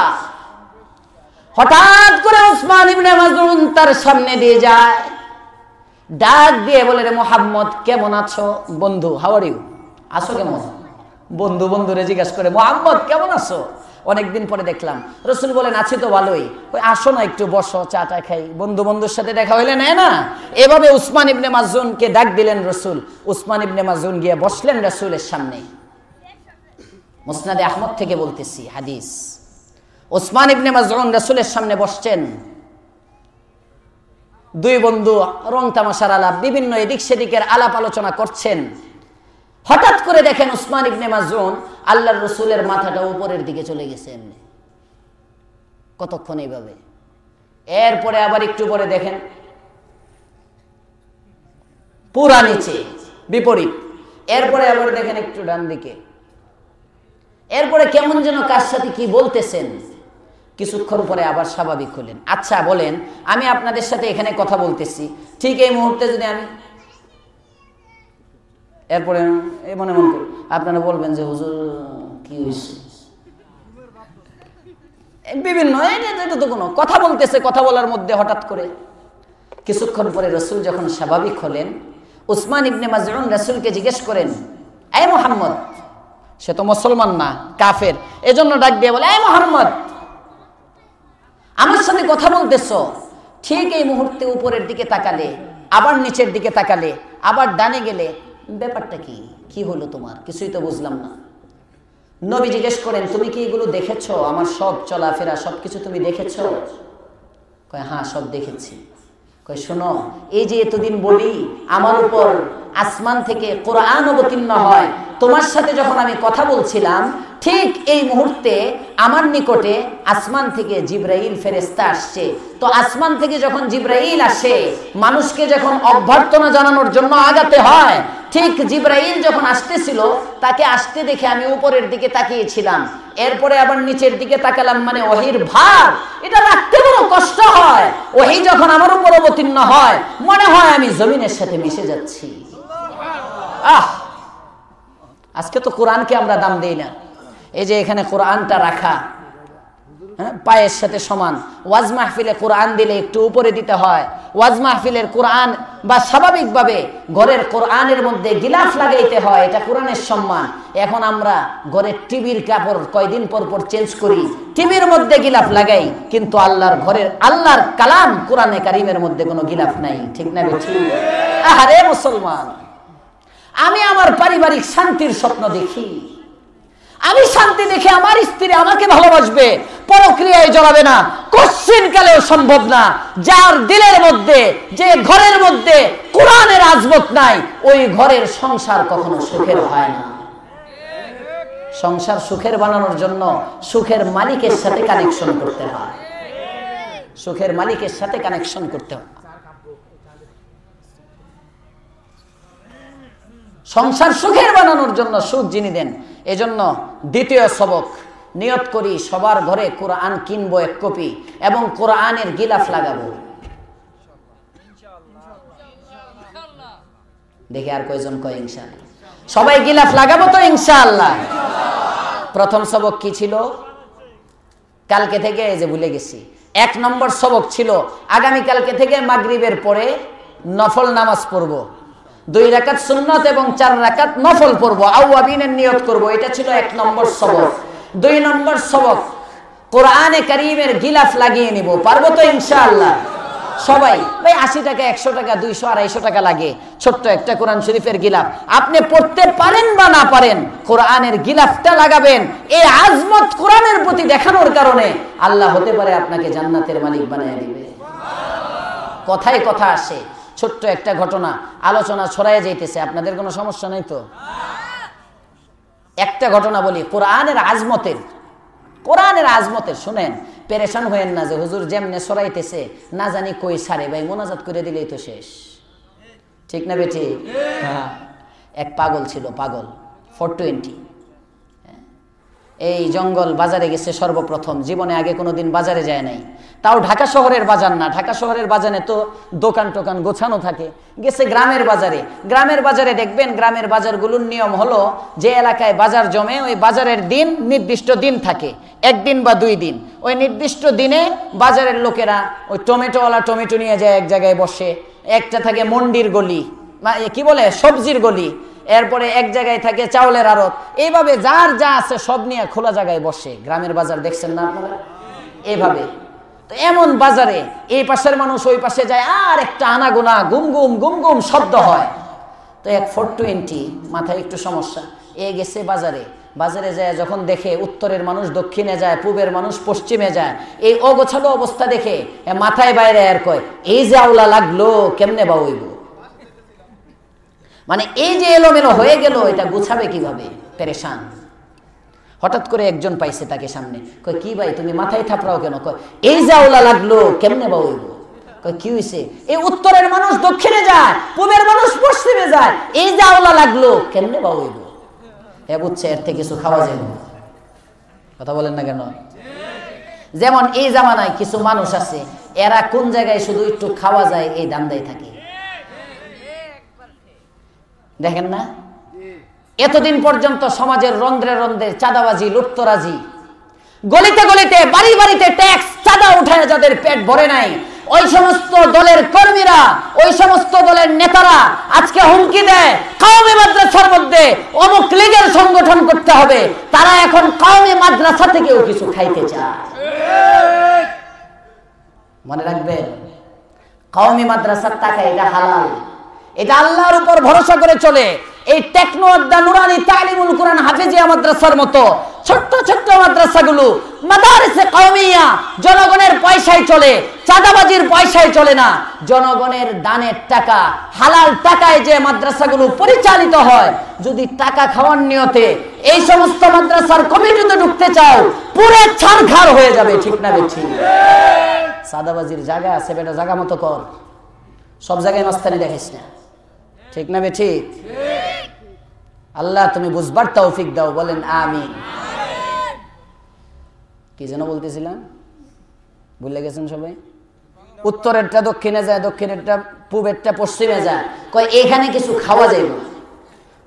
হঠাৎ করে উসমান ইবনে মাজউন তার সামনে দিয়ে যায়, ডাক দিয়ে বলে, রে মুহাম্মদ কেমন আছো? বন্ধু, হাউ আর ইউ? আছো কেমন? বন্ধু বন্ধুরে জিজ্ঞাসা করে, মুহাম্মদ কেমন আছো? অনেকদিন পরে দেখলাম। রাসূল বলেন, আছি তো ভালোই। ওই আসো না একটু বসো, চাটা খাই। বন্ধু বন্ধুর সাথে দেখা হইলে নেয় না? এভাবে উসমান ইবনে মাজউনকে ডাক দিলেন রাসূল। উসমান ইবনে মাজউন গিয়ে বসলেন রাসূলের সামনে। মুসনাদে আহমদ থেকে বলতেছি হাদিস। উসমান ইবনে মাজউন রাসূলের সামনে বসছেন। দুই বন্ধু রং তামাশার আলাপ, বিভিন্ন এদিক সেদিকের আলাপ আলোচনা করছেন। হঠাৎ করে দেখেন উসমান ইবনে মাজউন আল্লাহর রাসূলের মাথাটা উপরের দিকে চলে গেছে এমনি। কতক্ষণ এইভাবে। এরপরে আবার একটু পরে দেখেন পুরা নিচে, বিপরীত। এরপরে আবার দেখেন একটু ডান দিকে। এরপরে কেমন যেন কার সাথে কি বলতেছেন। কিছুক্ষণ পরে আবার স্বাভাবিক হলেন। আচ্ছা বলেন, আমি আপনাদের সাথে এখানে কথা বলতেছি, ঠিক এই মুহূর্তে যদি আমি এরপরে মনে মনে করি, আপনারা বলবেন যে হুজুর কি হয়েছে? বিভিন্ন এটা তো কোনো কথা বলতেছে, কথা বলার মধ্যে হঠাৎ করে কিছুক্ষণ পরে রাসূল যখন স্বাভাবিক হলেন, উসমান ইবনে মাজউন রাসূলকে জিজ্ঞেস করেন, এই মুহাম্মদ, সে তো মুসলমান না, কাফের, এজন্য ডাক দিয়ে বলে, এই মুহাম্মদ আমার সাথে কথা বলতেছ, ঠিক এই মুহূর্তে উপরের দিকে তাকালে, আবার নিচের দিকে তাকালে, আবার ডানে গেলে, ব্যাপারটা কি? কি হলো তোমার? কিছুই তো বুঝলাম না। নবী জিজ্ঞেস করেন, তুমি কি এগুলো দেখেছো? আমার সব চলাফেরা সবকিছু তুমি দেখেছো? কয় হ্যাঁ, সব দেখেছি। কয় শোনো, এই যে এতদিন বলি আমার উপর আসমান থেকে কোরআন অবতীর্ণ হয়, তোমার সাথে যখন আমি কথা বলছিলাম ঠিক এই মুহূর্তে আমার নিকটে আসমান থেকে জিবরাইল ফেরেশতা আসছে। তো আসমান থেকে যখন জিবরাইল আসে, মানুষকে যখন অভ্যর্থনা জানানোর জন্য আগাতে হয়, ঠিক জিবরাইল যখন আসতেছিল তাকে আসতে দেখে আমি উপরের দিকে তাকিয়েছিলাম। এরপরে আবার নিচের দিকে তাকালাম, মানে ওহীর ভার এটা রাখতে বড় কষ্ট হয়। ওহী যখন আমার উপর অবতীর্ণ হয় মনে হয় আমি জমিনের সাথে মিশে যাচ্ছি। আজকে তো কোরআনকে আমরা দাম দেই না। এই যে এখানে কোরআনটা রাখা, হ্যাঁ, পায়ের সাথে সমান। ওয়াজ মাহফিলে কোরআন দিলে একটু উপরে দিতে হয়। ওয়াজ মাহফিলের কোরআন বা স্বাভাবিকভাবে ঘরের কোরআনের মধ্যে গিলাফ লাগাইতে হয়, এটা কোরআনের সম্মান। এখন আমরা ঘরের টিভির কাপড় কয়দিন পর পর চেঞ্জ করি, টিভির মধ্যে গিলাফ লাগাই, কিন্তু আল্লাহর ঘরের আল্লাহর কালাম কোরআনে কারিমের মধ্যে কোনো গিলাফ নাই, ঠিক না বেঠিক? আরে মুসলমান, আমি আমার পারিবারিক শান্তির স্বপ্ন দেখি। আমি শান্তি দেখে আমার স্ত্রী আমাকে ভালোবাসবে, পরক্রিয়ায় জড়াবে না, কোশ্চিন কালেও সম্ভব না। যার দিলের মধ্যে, যে ঘরের মধ্যে কোরআনের আজমত নাই, ওই ঘরের সংসার কখনো সুখের হয় না। সংসার সুখের বানানোর জন্য সুখের মালিকের সাথে কানেকশন করতে হয়, সুখের মালিকের সাথে কানেকশন করতে হয়। সংসার সুখের বানানোর জন্য সুখ যিনি দেন। এজন্য দ্বিতীয় সবক, নিয়ত করি সবার ঘরে কোরআন কিনবো 1 কপি এবং কোরআনের গিলাফ লাগাবো। দেখি আর কয়জন কয় ইনশাআল্লাহ। সবাই গিলাফ লাগাবো তো ইনশাআল্লাহ। প্রথম সবক কি ছিল? কালকে থেকে এই যে ভুলে গেছি। 1 নম্বর সবক ছিল আগামী কালকে থেকে মাগরিবের পরে নফল নামাজ পড়বো। 2 রাকাত সুন্নাত এবং 4 রাকাত নফল পড়বো, আওয়াবিনের নিয়ত করব। এটা ছিল 1 নম্বর সবক। 2 নম্বর সবক, কোরআনে কারীমের গিলাফ লাগিয়ে নিব। পারবো তো ইনশাআল্লাহ? সবাই ভাই 80 টাকা 100 টাকা 200 250 টাকা লাগে ছোট্ট একটা কোরআন শরীফের গিলাফ। আপনি পড়তে পারেন বা না পারেন, কোরআনের গিলাফটা লাগাবেন। এই আজমত কোরআনের প্রতি দেখানোর কারণে আল্লাহ হতে পারে আপনাকে জান্নাতের মালিক বানিয়ে দিবে। কথায় কথা আসে, ছোট্ট একটা ঘটনা আলোচনা ছড়ায় যাইতেছে, আপনাদের কোনো সমস্যা নাই তো? একটা ঘটনা বলি কোরআনের আজমতের শুনেন, পেরেশান হয়েন না যে হুজুর যেমনে ছড়াইতেছে না জানি কই সারে, ভাই মোনাজাত করে দিলেই তো শেষ, ঠিক না বেটি? এক পাগল ছিল, পাগল 420, এই জঙ্গল বাজারে গেছে সর্বপ্রথম, জীবনে আগে কোনোদিন বাজারে যায় নাই, তাও ঢাকা শহরের বাজার না, ঢাকা শহরের বাজারে তো দোকান টোকান গোছানো থাকে, গেছে গ্রামের বাজারে। গ্রামের বাজারে দেখবেন গ্রামের বাজারগুলোর নিয়ম হলো যে এলাকায় বাজার জমে ওই বাজারের দিন নির্দিষ্ট দিন থাকে, 1 দিন বা 2 দিন। ওই নির্দিষ্ট দিনে বাজারের লোকেরা ওই টমেটোওয়ালা টমেটো নিয়ে যায় এক জায়গায় বসে, একটা থাকে মন্ডির গলি, কি বলে সবজির গলি, এরপরে এক জায়গায় থাকে চাউলের আড়ত, এইভাবে যার যা আছে সব নিয়ে খোলা জায়গায় বসে। গ্রামের বাজার দেখছেন না আপনারা? এইভাবে তো এমন বাজারে এই পাশের মানুষ ওই পাশে যায়, আর একটা আনাগোনা গুমগুম গুমগুম শব্দ হয়। তো এক 420 মাথায় একটু সমস্যা, গেছে বাজারে যায়, যখন দেখে উত্তরের মানুষ দক্ষিণে যায়, পূবের মানুষ পশ্চিমে যায়, এই অগোছালো অবস্থা দেখে মাথায় বাইরে আর কয়, এই যে আওলা লাগলো কেমনে বা হইব, মানে এই যে এলোমেলো হয়ে গেল এটা গুছাবে কিভাবে, পেরেশান। হঠাৎ করে একজন পাইছে তাকে সামনে, কয় কি ভাই তুমি মাথায় থাপড়াও কেন? কয় এই যে আওলা লাগলো কেমনে বা হইব। কয় কি হইছে? এই উত্তরের মানুষ দক্ষিণে যায়, পূবের মানুষ পশ্চিমে যায়, এই যে আওলা লাগলো কেমনে বা হইব। বুঝছে এর থেকে কিছু খাওয়া যায় না, কথা বলেন না কেন? যেমন এই জামানায় কিছু মানুষ আছে, এরা কোন জায়গায় শুধু একটু খাওয়া যায় এই দান্দায় থাকে, দেখেন না? এতদিন পর্যন্ত সমাজের রন্ধ্রে রন্ধ্রে চাঁদাবাজি লুটতরাজি, গলিতে গলিতে বাড়ি বাড়িতে ট্যাক্স চাঁদা উঠায় যাদের পেট ভরে নাই, ওই সমস্ত দলের কর্মীরা, ওই সমস্ত দলের নেতারা আজকে হুমকি দেয় কওমি মাদ্রাসার মধ্যে অমুক লীগের সংগঠন করতে হবে, তারা এখন কওমি মাদ্রাসা থেকেও কিছু খাইতে চায়। মনে রাখবেন, কওমি মাদ্রাসার টাকা এটা হালাল, এটা আল্লাহর উপর ভরসা করে চলে। এই টেকনো আড্ডা নুরানি তালিমুল কোরআন হাফেজিয়া মাদ্রাসার মতো ছোট্ট ছোট্ট মাদ্রাসাগুলো মাদারিসে কওমিয়া জনগণের পয়সায় চলে, চাঁদাবাজির পয়সায় চলে না, জনগণের দানের টাকা হালাল টাকায় যে মাদ্রাসাগুলো পরিচালিত হয়। যদি টাকা খাওয়ার নিয়তে এই সমস্ত মাদ্রাসার কমিটিতে ঢুকতে চাও, পুরো ছারখার হয়ে যাবে, ঠিক না বেঠিক? চাঁদাবাজির জায়গা আছে বেটা, জায়গা মতো কর, সব জায়গায় মাস্তানি দেখিস না, ঠিক না বেঠিক? আল্লাহ তুমি বুঝবার তৌফিক দাও, বলেন আমিন। কি যেন বলতেছিলাম, ভুলে গেছেন সবাই? উত্তরেরটা দক্ষিণে যায়, দক্ষিণেরটা পূবেরটা পশ্চিমে যায়, কয় এখানে কিছু খাওয়া যাইব।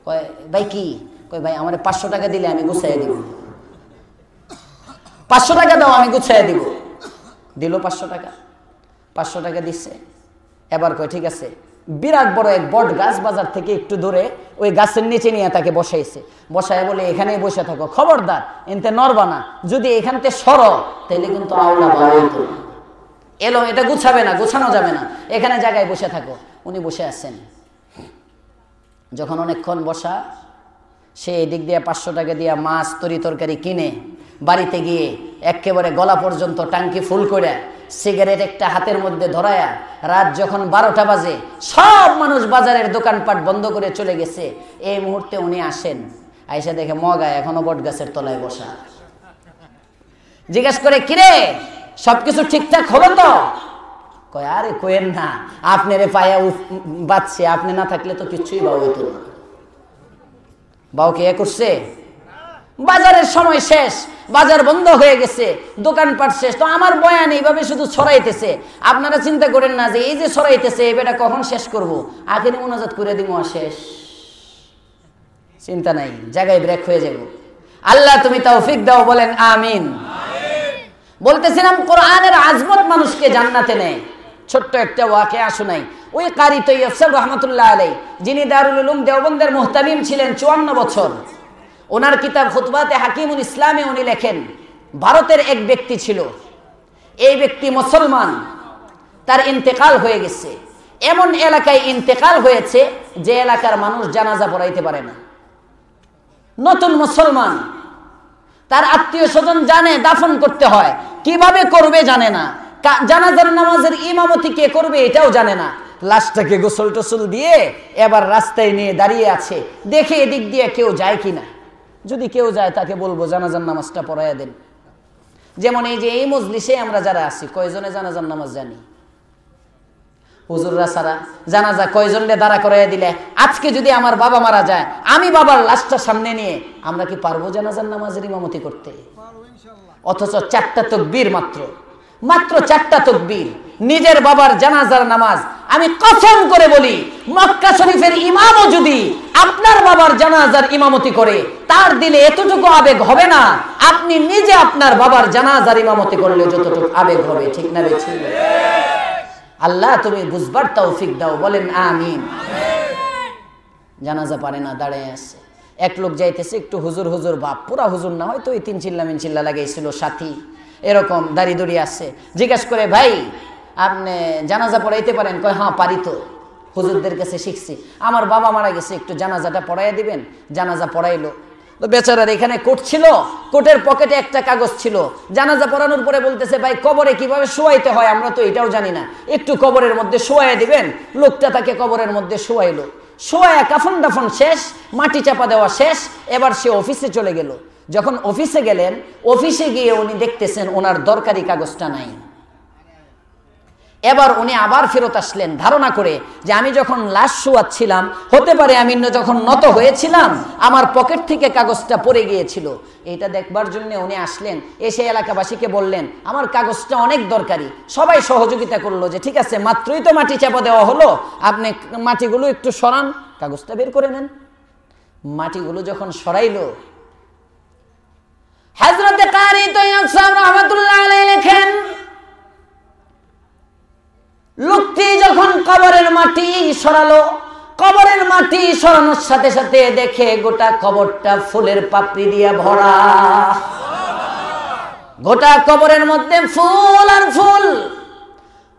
কয় ভাই কি? কয় ভাই আমার 500 টাকা দিলে আমি গুছাইয়া দিব, 500 টাকা দাও আমি গুছাইয়া দিব। দিল 500 টাকা দিচ্ছে। এবার কয় ঠিক আছে, বিরাট বড় এক বট গাছ বাজার থেকে একটু দূরে ওই গাছের নিচে নিয়ে তাকে বসাইছে, বসায় বলে এখানেই বসে থাকো, খবরদার এনতে নড়বা না, যদি এখানতে সরো তাহলে কিন্তু আওলা বাড়াইতো এলো, এটা গুছাবে না, গোছানো যাবে না, এখানে জায়গায় বসে থাকো। উনি বসে আছেন, যখন অনেকক্ষণ বসা, সে এদিক দিয়ে 500 টাকা দিয়ে মাছ তরি তরকারি কিনে বাড়িতে গিয়ে একেবারে গলা পর্যন্ত টাঙ্কি ফুল করে সিগারেট একটা হাতের মধ্যে ধরায়া, রাত যখন 12টা বাজে, সব মানুষ বাজারের দোকানপাট বন্ধ করে চলে গেছে, এই মুহূর্তে উনি আসেন, আইসা দেখে মগায় এখনো বট গাছের তলায় বসা। জিজ্ঞেস করে কিরে সবকিছু ঠিকঠাক হলো তো? কয় আরে কোয়েন না, আপনার পায়া বাঁচছে, আপনি না থাকলে তো কিছুই বাউ হইতো না। বাউকে করছে, বাজারের সময় শেষ, বাজার বন্ধ হয়ে গেছে, দোকানপাট শেষ, তো আমার বয়ান এইভাবে শুধু ছড়াইতেছে। আপনারা চিন্তা করেন না যে এই যে ছড়াইতেছে এটা কখন শেষ করব, আখেরি মোনাজাত করে দিব শেষ, চিন্তা নাই, জায়গায় ব্রেক হয়ে যাব। আল্লাহ তুমি তৌফিক দাও, বলেন আমিন। বলতেছিলাম কোরআনের আজমত মানুষকে জান্নাতে নেয়। ছোট্ট একটা ওয়াকিয়া শোনাই। ওই কারি তৈয়ব সাহেব রহমাতুল্লাহ আলাইহি, যিনি দারুল উলুম দেওবন্দের মুহতামিম ছিলেন 54 বছর, ওনার কিতাব খুতবাতে হাকিমুল ইসলামে উনি লেখেন, ভারতের এক ব্যক্তি ছিল, এই ব্যক্তি মুসলমান, তার ইন্তেকাল হয়ে গেছে। এমন এলাকায় ইন্তেকাল হয়েছে যে এলাকার মানুষ জানাজা পড়াইতে পারে না। নতুন মুসলমান, তার আত্মীয় স্বজন জানে দাফন করতে হয়, কিভাবে করবে জানে না, জানাজার নামাজের ইমামতি কে করবে এটাও জানে না। লাশটাকে গোসল টোসল দিয়ে এবার রাস্তায় নিয়ে দাঁড়িয়ে আছে, দেখে এদিক দিয়ে কেউ যায় কিনা, যদি কেউ যায় তাকে বলবো জানাজার নামাজটা পড়াইয়া দেন। যেমন এই যে এই মজলিসে আমরা যারা আছি, কয়জনে জানাজার নামাজ জানি? হুজুররা ছাড়া জানাজা কয়জনকে দাঁড়া করাইয়া দিলে, আজকে যদি আমার বাবা মারা যায়, আমি বাবার লাশটা সামনে নিয়ে আমরা কি পারবো জানাজার নামাজের ইমামতি করতে? অথচ 4টা তাকবীর, মাত্র 4টা তাকবীর, নিজের বাবার জানাজার নামাজ। আমি কসম করে বলি, মক্কা শরীফের ইমামও যদি আপনার বাবার জানাজার ইমামতি করে, তার দিলে এতটুকু আবেগ হবে না আপনি নিজে আপনার বাবার জানাজার ইমামতি করলে যতটুকু আবেগ হবে। ঠিক না বেঠিক? আল্লাহ তুমি বুঝবার তৌফিক দাও, বলেন আমিন। জানাজা পারে না, দাঁড়ায় আছে। এক লোক যাইতেছে, একটু হুজুর হুজুর ভাব, পুরা হুজুর না, হয়তো ওই 3 চিল্লা মিন চিল্লা লাগাইছিল, সাথী এরকম দাড়ি দড়ি আছে। জিজ্ঞাসা করে, ভাই আপনি জানাজা পড়াইতে পারেন? কয় হ্যাঁ পারি তো, হুজুরদের কাছে শিখছি, আমার বাবা মারা গেছে, একটু জানাজাটা পড়াইয়া দিবেন। জানাজা পড়াইলো। তো বেচারার এখানে কোট ছিল, কোটের পকেটে একটা কাগজ ছিল। জানাজা পড়ানোর পরে বলতেছে, ভাই কবরে কিভাবে শোয়াইতে হয় আমরা তো এটাও জানি না, একটু কবরের মধ্যে শোয়াইয়া দিবেন। লোকটা তাকে কবরের মধ্যে শোয়াইলো, শোয়াইয়া কাফন দাফন শেষ, মাটি চাপা দেওয়া শেষ। এবার সে অফিসে চলে গেল। যখন অফিসে গেলেন, অফিসে গিয়ে উনি দেখতেছেন ওনার দরকারি কাগজটা নাই। এবার উনি আবার ফেরত আসলেন, ধারণা করে যে আমি যখন লাশ শোয়াচ্ছিলাম, হতে পারে আমি যখন নত হয়েছিলাম আমার পকেট থেকে কাগজটা পড়ে গিয়েছিল। এটা দেখবার জন্য উনি আসলেন, এসে এলাকাবাসীকে বললেন আমার কাগজটা অনেক দরকারি। সবাই সহযোগিতা করলো যে ঠিক আছে, মাত্রই তো মাটি চাপা দেওয়া হলো, আপনি মাটিগুলো একটু সরান, কাগজটা বের করে নেন। মাটিগুলো যখন সরাইলো, হযরতে কারি তৈয়ব সাহেব রাহমাতুল্লাহ আলাইহি লেখেন, লোকটি যখন কবরের মাটি সরালো, কবরের মাটি সরানোর সাথে সাথে দেখে গোটা কবরটা ফুলের পাপড়ি দিয়ে ভরা। গোটা কবরের মধ্যে ফুল আর ফুল,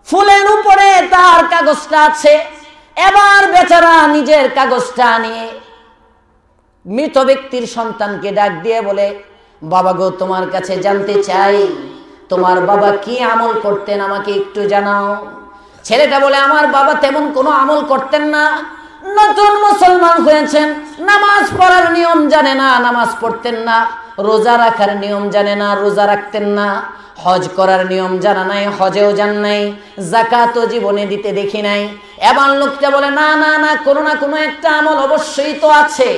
ফুলের উপরে তার কাগজটা আছে। এবার বেচারা নিজের কাগজটা নিয়ে মৃত ব্যক্তির সন্তানকে ডাক দিয়ে বলে, বাবা গো, তোমার কাছে জানতে চাই তোমার বাবা কি আমল করতেন, আমাকে একটু জানাও। ছেলেটা বলে, আমার বাবা তেমন কোনো আমল করতেন না, নতুন মুসলমান হয়েছেন, নামাজ পড়ার নিয়ম জানে না, নামাজ পড়তেন না, রোজা রাখার নিয়ম জানে না, রোজা রাখতেন না, হজ করার নিয়ম জানা নাই, হজেও জান নাই, যাকাতও জীবনে দিতে দেখি নাই। এবার লোকটা বলে, না না না, কোনো না কোনো একটা আমল অবশ্যই তো আছে,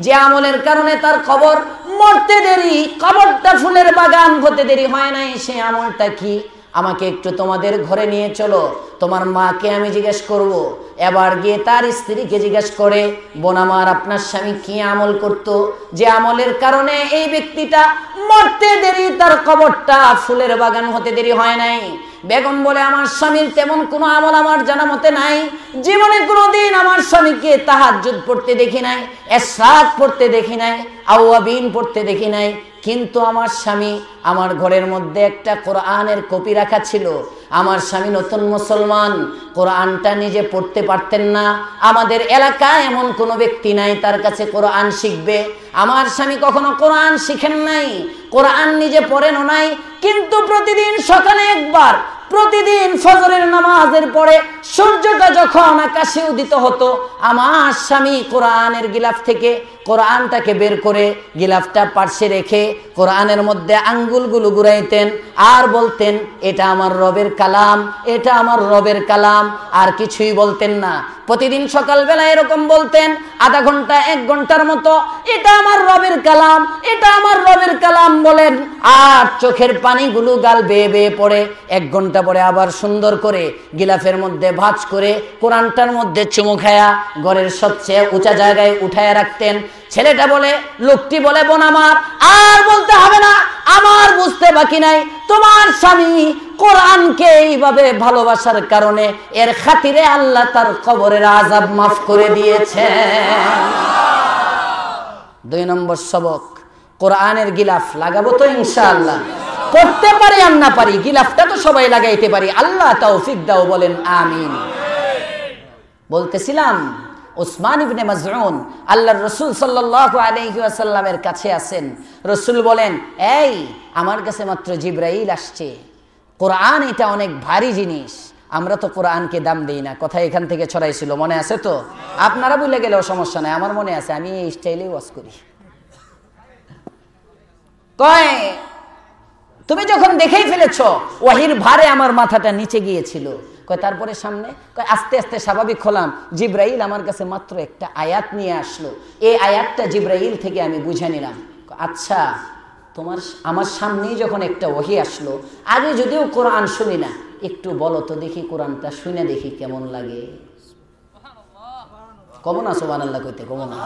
যে আমলের কারণে তার কবর মরতে দেরি, কবরটা ফুলের বাগান হতে দেরি হয় নাই, সে আমলটা কি? আমাকে একটু তোমাদের ঘরে নিয়ে চলো, তোমার মাকে আমি জিজ্ঞেস করব। এবার গিয়ে তার স্ত্রীকে জিজ্ঞেস করে, বোন আমার, আপনার স্বামী কি আমল করত, যে আমলের কারণে এই ব্যক্তিটা মরতে দেরি, তার কবরটা ফুলের বাগান হতে দেরি হয় নাই? বেগম বলে, আমার স্বামীর তেমন কোনো আমল আমার জানা মতে নাই, জীবনে কোনোদিন আমার স্বামীকে তাহাজ্জুদ পড়তে দেখি নাই, ইশরাক পড়তে দেখি নাই, আওয়াবিন পড়তে দেখি নাই। কিন্তু আমার স্বামী, আমার ঘরের মধ্যে একটা কোরআনের কপি রাখা ছিল। আমার স্বামী নতুন মুসলমান, কোরআনটা নিজে পড়তে পারতেন না। আমাদের এলাকায় এমন কোনো ব্যক্তি নাই তার কাছে কোরআন শিখবে। আমার স্বামী কখনো কোরআন শিখেন নাই, কোরআন নিজে পড়েনও নাই, কিন্তু প্রতিদিন সকালে একবার, প্রতিদিন ফজরের নামাজের পরে সূর্যটা যখন আকাশে উদিত হতো, আমার স্বামী কোরআনের গিলাফ থেকে কোরআনটাকে বের করে গিলাফটা পার্শ্বে রেখে কোরআনের মধ্যে আঙ্গুলগুলো ঘুরাইতেন আর বলতেন, এটা আমার রবের কালাম, এটা আমার রবের কালাম, আর কিছুই বলতেন না। প্রতিদিন সকালবেলা এরকম বলতেন, আধা ঘন্টা 1 ঘন্টার মতো, এটা আমার রবের কালাম, এটা আমার রবের কালাম বলেন, আর চোখের পানিগুলো গাল বেয়ে বেয়ে পড়ে। 1 ঘন্টা পরে আবার সুন্দর করে গিলাফের মধ্যে ভাঁজ করে কোরআনটার মধ্যে চুমু খায়া ঘরের সবচেয়ে উঁচা জায়গায় উঠায়া রাখতেন। ছেলেটা বলে, লোকটি বলে, বোন আমার, আর বলতে হবে না, আমার বুঝতে বাকি নাই, তোমার স্বামী কোরআনকে এইভাবে ভালোবাসার কারণে এর খাতিরে আল্লাহ তার কবরের আযাব মাফ করে দিয়েছেন। 2 নম্বর সবক, কোরআনের গিলাফ লাগাবো তো ইনশাআল্লাহ। পড়তে পারি আর না পারি, গিলাফটা তো সবাই লাগাইতে পারি। আল্লাহ তৌফিক দাও, বলেন আমিন। বলতেছিলাম উসমান ইবনে মাজউন আল্লাহর রাসূল সাল্লাল্লাহু আলাইহি ওয়াসাল্লামের কাছে আছেন। রাসূল বলেন, এই আমার কাছে মাত্র জিবরাইল আসছে, কোরআন এটা অনেক ভারী জিনিস, আমরা তো কোরআনকে দাম দেই না। কথা এখান থেকে ছড়াইছিল, মনে আছে তো? আপনারা ভুলে গেলেও সমস্যা নাই, আমার মনে আছে, আমি এই স্টাইলেই ওয়াজ করি। কয় তুমি যখন দেখেই ফেলেছ ওয়াহির ভারে আমার মাথাটা নিচে গিয়েছিল। কয় তারপরে সামনে? কয় আস্তে আস্তে স্বাভাবিক হলাম। জিবরাইল আমার কাছে মাত্র একটা আয়াত নিয়ে আসলো, এই আয়াতটা জিবরাইল থেকে আমি বুঝে নিলাম। আচ্ছা, আমার সামনেই যখন একটা ওয়াহি আসলো, আগে যদিও কোরআন শুনি না, একটু বলো তো দেখি, কোরআনটা শুনে দেখি কেমন লাগে। কমন না সুবহানাল্লাহ কইতে? কমন না?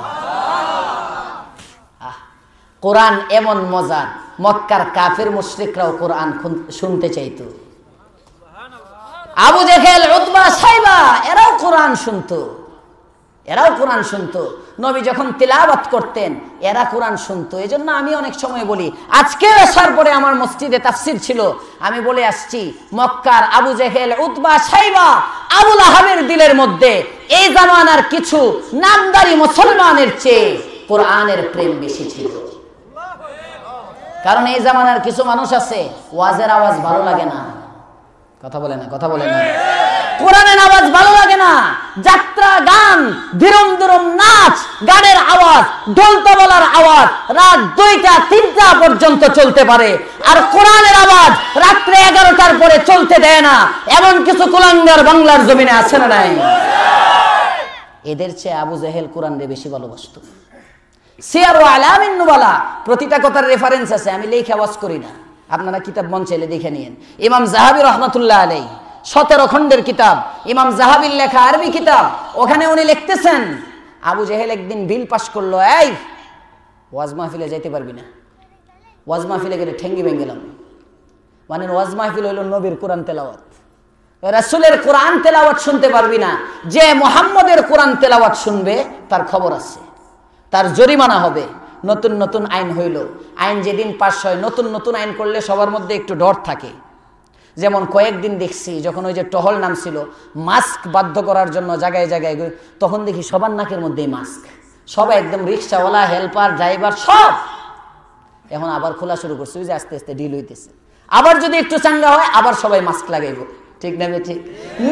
কোরআন এমন মজার, মক্কার কাফের মুশরিকরাও কোরআন শুনতে চাইতো। আবু জেহেল, উতবা, সাইবা এরাও কোরআন শুনতো। নবী যখন তিলাওয়াত করতেন এরা কোরআন শুনতো। এজন্য আমি অনেক সময় বলি, আজকে আসার পরে আমার মসজিদে তাফসীর ছিল, আমি বলে আসছি মক্কার আবু জেহেল, উতবা, সাইবা, আবুল আহাবের দিলের মধ্যে এই জামানার কিছু নামদারি মুসলমানের চেয়ে কোরআনের প্রেম বেশি ছিল। কারণ এই জামানার কিছু মানুষ আছে ওয়াজের আওয়াজ ভালো লাগে না, কথা বলে না, কোরআনের আওয়াজ ভালো লাগে না, যাত্রা গান, ধীরম ধীরম নাচ গানের আওয়াজ, ঢোল তবলার আওয়াজ রাত 2টা 3টা পর্যন্ত চলতে পারে, আর কোরআনের আওয়াজ রাত্রে 11টার পরে চলতে দেয় না। এমন কিছু কুলাঙ্গার বাংলার জমিনে আছে না নাই? এদের চেয়ে আবু জেহেল কোরআনকে বেশি ভালোবাসতো। সিয়ার ও আলামিন নুবালা প্রতিটা কথার রেফারেন্স আছে, আমি লেখা ওয়াজ করি না, আপনারা কিতাব মন চাইলে দেখে নিয়েন। ইমাম যাহাবী রাহমাতুল্লাহ আলাইহি 17 খণ্ডের কিতাব, ইমাম যাহাবীর লেখা আরবি কিতাব, ওখানে উনি লিখতেছেন আবু জেহেল একদিন বিল পাস করলো, এই ওয়াজ মাহফিলে যাইতে পারবি না, ওয়াজ মাহফিলে গেলে ঠেঙ্গি ভেঙ্গেলাম। মানে ওয়াজ মাহফিল হইল নবীর কোরআন তেলাওয়াত, রাসূলের কোরআন তেলাওয়াত শুনতে পারবি না। যে মুহাম্মদের কোরআন তেলাওয়াত শুনবে তার খবর আছে, তার জরিমানা হবে। নতুন নতুন আইন হইল, আইন যেদিন পাস হয়, নতুন নতুন আইন করলে সবার মধ্যে একটু ডর থাকে। যেমন কয়েকদিন দেখছি যখন ওই যে টহল নামছিল মাস্ক বাধ্য করার জন্য জায়গায় জায়গায়, তখন দেখি সবার নাকের মধ্যেই মাস্ক, সবাই একদম রিক্সাওয়ালা, হেল্পার, ড্রাইভার সব। এখন আবার খোলা শুরু করছে, ওই যে আস্তে আস্তে ডিল হইতেছে। আবার যদি একটু চাঙ্গা হয় আবার সবাই মাস্ক লাগাইব, ঠিক না? ঠিক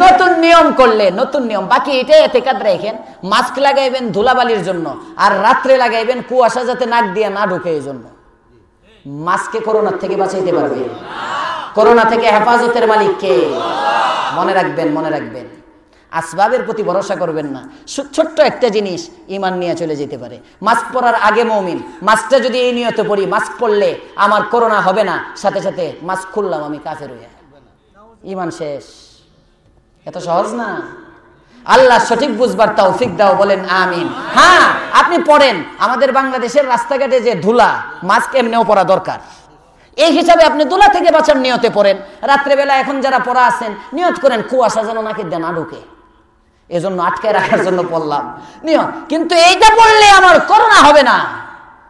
নতুন নিয়ম করলে নতুন নিয়ম। বাকি এটাই এতেকাদ রাখেন, মাস্ক লাগাইবেন ধুলাবালির জন্য, আর রাত্রে লাগাইবেন কুয়াশা যাতে নাক দিয়ে না ঢুকে, এই জন্য। মাস্কে করোনার থেকে বাঁচাইতে পারবে? করোনা থেকে হেফাজতের মালিক কে? মনে রাখবেন। আসবাবের প্রতি ভরসা করবেন না। ছোট্ট একটা জিনিস ঈমান নিয়ে চলে যেতে পারে। মাস্ক পরার আগে মুমিন, মাস্কটা যদি এই নিয়তে পড়ি মাস্ক পরলে আমার করোনা হবে না, সাথে সাথে মাস্ক খুললাম আমি কাফের হইয়া, ঈমান শেষ। এত সহজ না। আল্লাহ সঠিক বুঝবার তৌফিক দাও, বলেন আমিন। হ্যাঁ, আপনি পড়েন, আমাদের বাংলাদেশের রাস্তাঘাটে যে ধুলা, মাস্ক এমনিও পরা দরকার। এই হিসাবে আপনি ধুলা থেকে বাঁচার নিয়তে পড়েন। রাত্রেবেলা এখন যারা পড়া আছেন নিয়ত করেন কুয়াশা যেন নাকি দিয়ে না ঢুকে, এজন্য আটকায় রাখার জন্য পড়লাম নিয়ত। কিন্তু এইটা পড়লে আমার করোনা হবে না,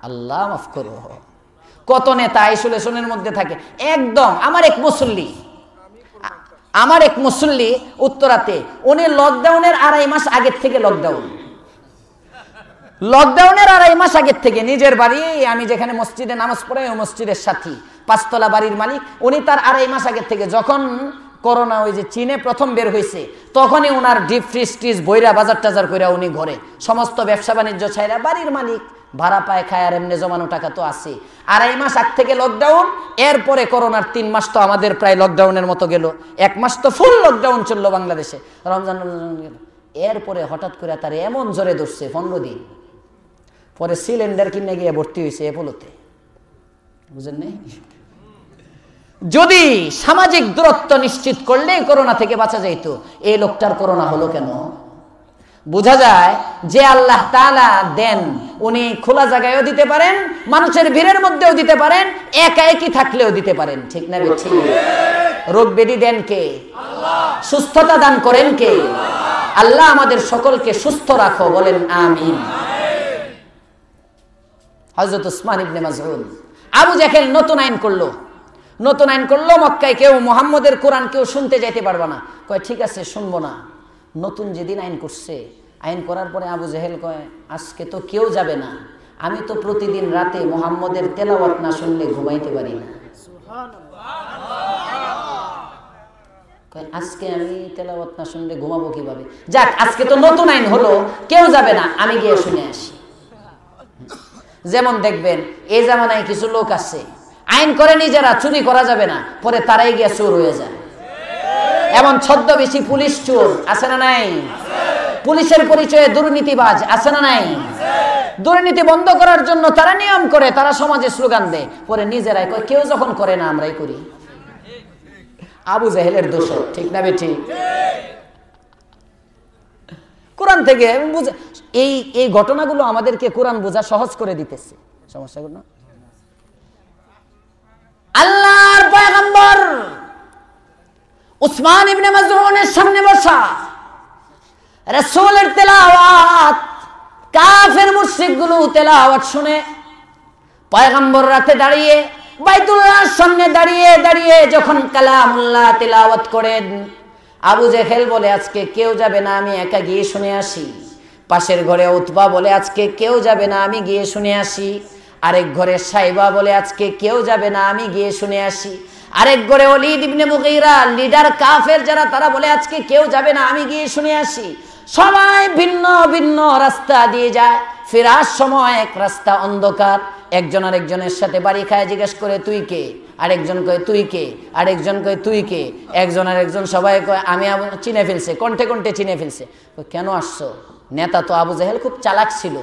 আল্লাহ মাফ করো। কত নেতা আইসোলেশনের মধ্যে থাকে একদম। আমার এক মুসল্লি উত্তরাতে, উনি লকডাউনের 2.5 মাস আগের থেকে লকডাউনের 2.5 মাস আগের থেকে নিজের বাড়ি, আমি যেখানে মসজিদে নামাজ পড়াই ওই মসজিদের সাথী, 5 তলা বাড়ির মালিক উনি, তার 2.5 মাস আগের থেকে যখন করোনা ওই যে চীনে প্রথম বের হয়েছে, তখনই ওনার ডিপ ফ্রিজ টিজ বইরা বাজার টাজার কইরা উনি ঘরে সমস্ত ব্যবসা বাণিজ্য ছাইরা, বাড়ির মালিক ভাড়া পায়, খায়, আর এমনি জমানো টাকা তো আছে। 2.5 মাস আগ থেকে লকডাউন, এরপরে করোনার 3 মাস তো আমাদের প্রায় লকডাউনের মতো গেল, 1 মাস তো ফুল লকডাউন চললো বাংলাদেশে, রমজান গেল। এরপরে হঠাৎ করে তার এমন জোরে ধরছে 15 দিন পরে সিলিন্ডার কিনে গিয়ে ভর্তি হয়েছে অ্যাপোলোতে, বুঝেন নাই? যদি সামাজিক দূরত্ব নিশ্চিত করলে করোনা থেকে বাঁচা যাইত, এই লোকটার করোনা হলো কেন? বোঝা যায় যে আল্লাহ তাআলা দেন, উনি খোলা জায়গায়ও দিতে পারেন, মানুষের ভিড়ের মধ্যেও দিতে পারেন, একা একই থাকলেও দিতে পারেন, ঠিক না? ঠিক। রোগ ব্যাধি দেন কে? আল্লাহ। সুস্থতা দান করেন কে? আল্লাহ। আমাদের সকলকে সুস্থ রাখো, বলেন আমিন। হযরত উসমান ইবনে মাজউন, আবু জেহেল নতুন আইন করলো, নতুন আইন করলো, মক্কায় কেউ মুহাম্মদের কোরআন কেউ শুনতে যাইতে পারবে না। কয় ঠিক আছে শুনবো না। নতুন যেদিন আইন করছে, আইন করার পরে আবু জেহেল কয় আজকে তো কেউ যাবে না, আমি তো প্রতিদিন রাতে মুহাম্মদের তেলাওয়াত না শুনলে ঘুমাইতে পারি না। আজকে আমি তেলাওয়াত না শুনলে ঘুমাবো কিভাবে? যাক, আজকে তো নতুন আইন হলো, কেউ যাবে না, আমি গিয়ে শুনে আসি। যেমন দেখবেন এই জামানায় কিছু লোক আছে, আইন করে নিজেরা চুরি করা যাবে না, পরে তারাই গিয়ে চোর হয়ে যায়। এমন ছদ্মবেশী পুলিশ চোর আছে না নাই? পুলিশের পরিচয়ে দুর্নীতিবাজ আছে না নাই? দুর্নীতি বন্ধ করার জন্য তারা নিয়ম করে, তারা সমাজে স্লোগান দেয়, পরে নিজেরাই কয় কেউ যখন করে না আমরাই করি। আবু জেহেলের দোষ, ঠিক না বেঠিক? কোরআন থেকে এই ঘটনাগুলো আমাদেরকে কোরআন বোঝা সহজ করে দিতেছে। সমস্যাগুলো আল্লাহর পয়গম্বর উসমান ইবনে মাজউনের সামনে বসা, রাসূলের তেলাওয়াত, কাফের মুশরিকগুলো তেলাওয়াত শুনে পয়গম্বর রাতে দাঁড়িয়ে বাইতুল্লাহর সামনে দাঁড়িয়ে দাঁড়িয়ে যখন কালামুল্লাহ তেলাওয়াত করেন, আবু জেহেল বলে আজকে কেউ যাবে না, আমি একা গিয়ে শুনে আসি। পাশের ঘরে উতবা বলে আজকে কেউ যাবে না, আমি গিয়ে শুনে আসি। আরেক ঘরে সাইবা বলে আজকে কেউ যাবে না, আমি গিয়ে শুনে আসি। আরেক ঘরে ওলীদ ইবনে মুগীরা, লিডার কাফের যারা, তারা বলে আজকে কেউ যাবে না, আমি গিয়ে শুনে আসি। সবাই ভিন্ন ভিন্ন রাস্তা দিয়ে যায়। ফেরার সময় এক রাস্তা অন্ধকার, একজন আরেকজনের সাথে বাড়ি খায় জিজ্ঞেস করে তুই কে, আরেকজন কয় তুই কে, আরেকজন কয় তুই কে, একজন আরেকজন সবাই কয় আমি চিনে ফেলছে, কণ্ঠে কণ্ঠে চিনে ফেলছে। কেন আসছো? নেতা তো আবু জেহেল খুব চালাক ছিল,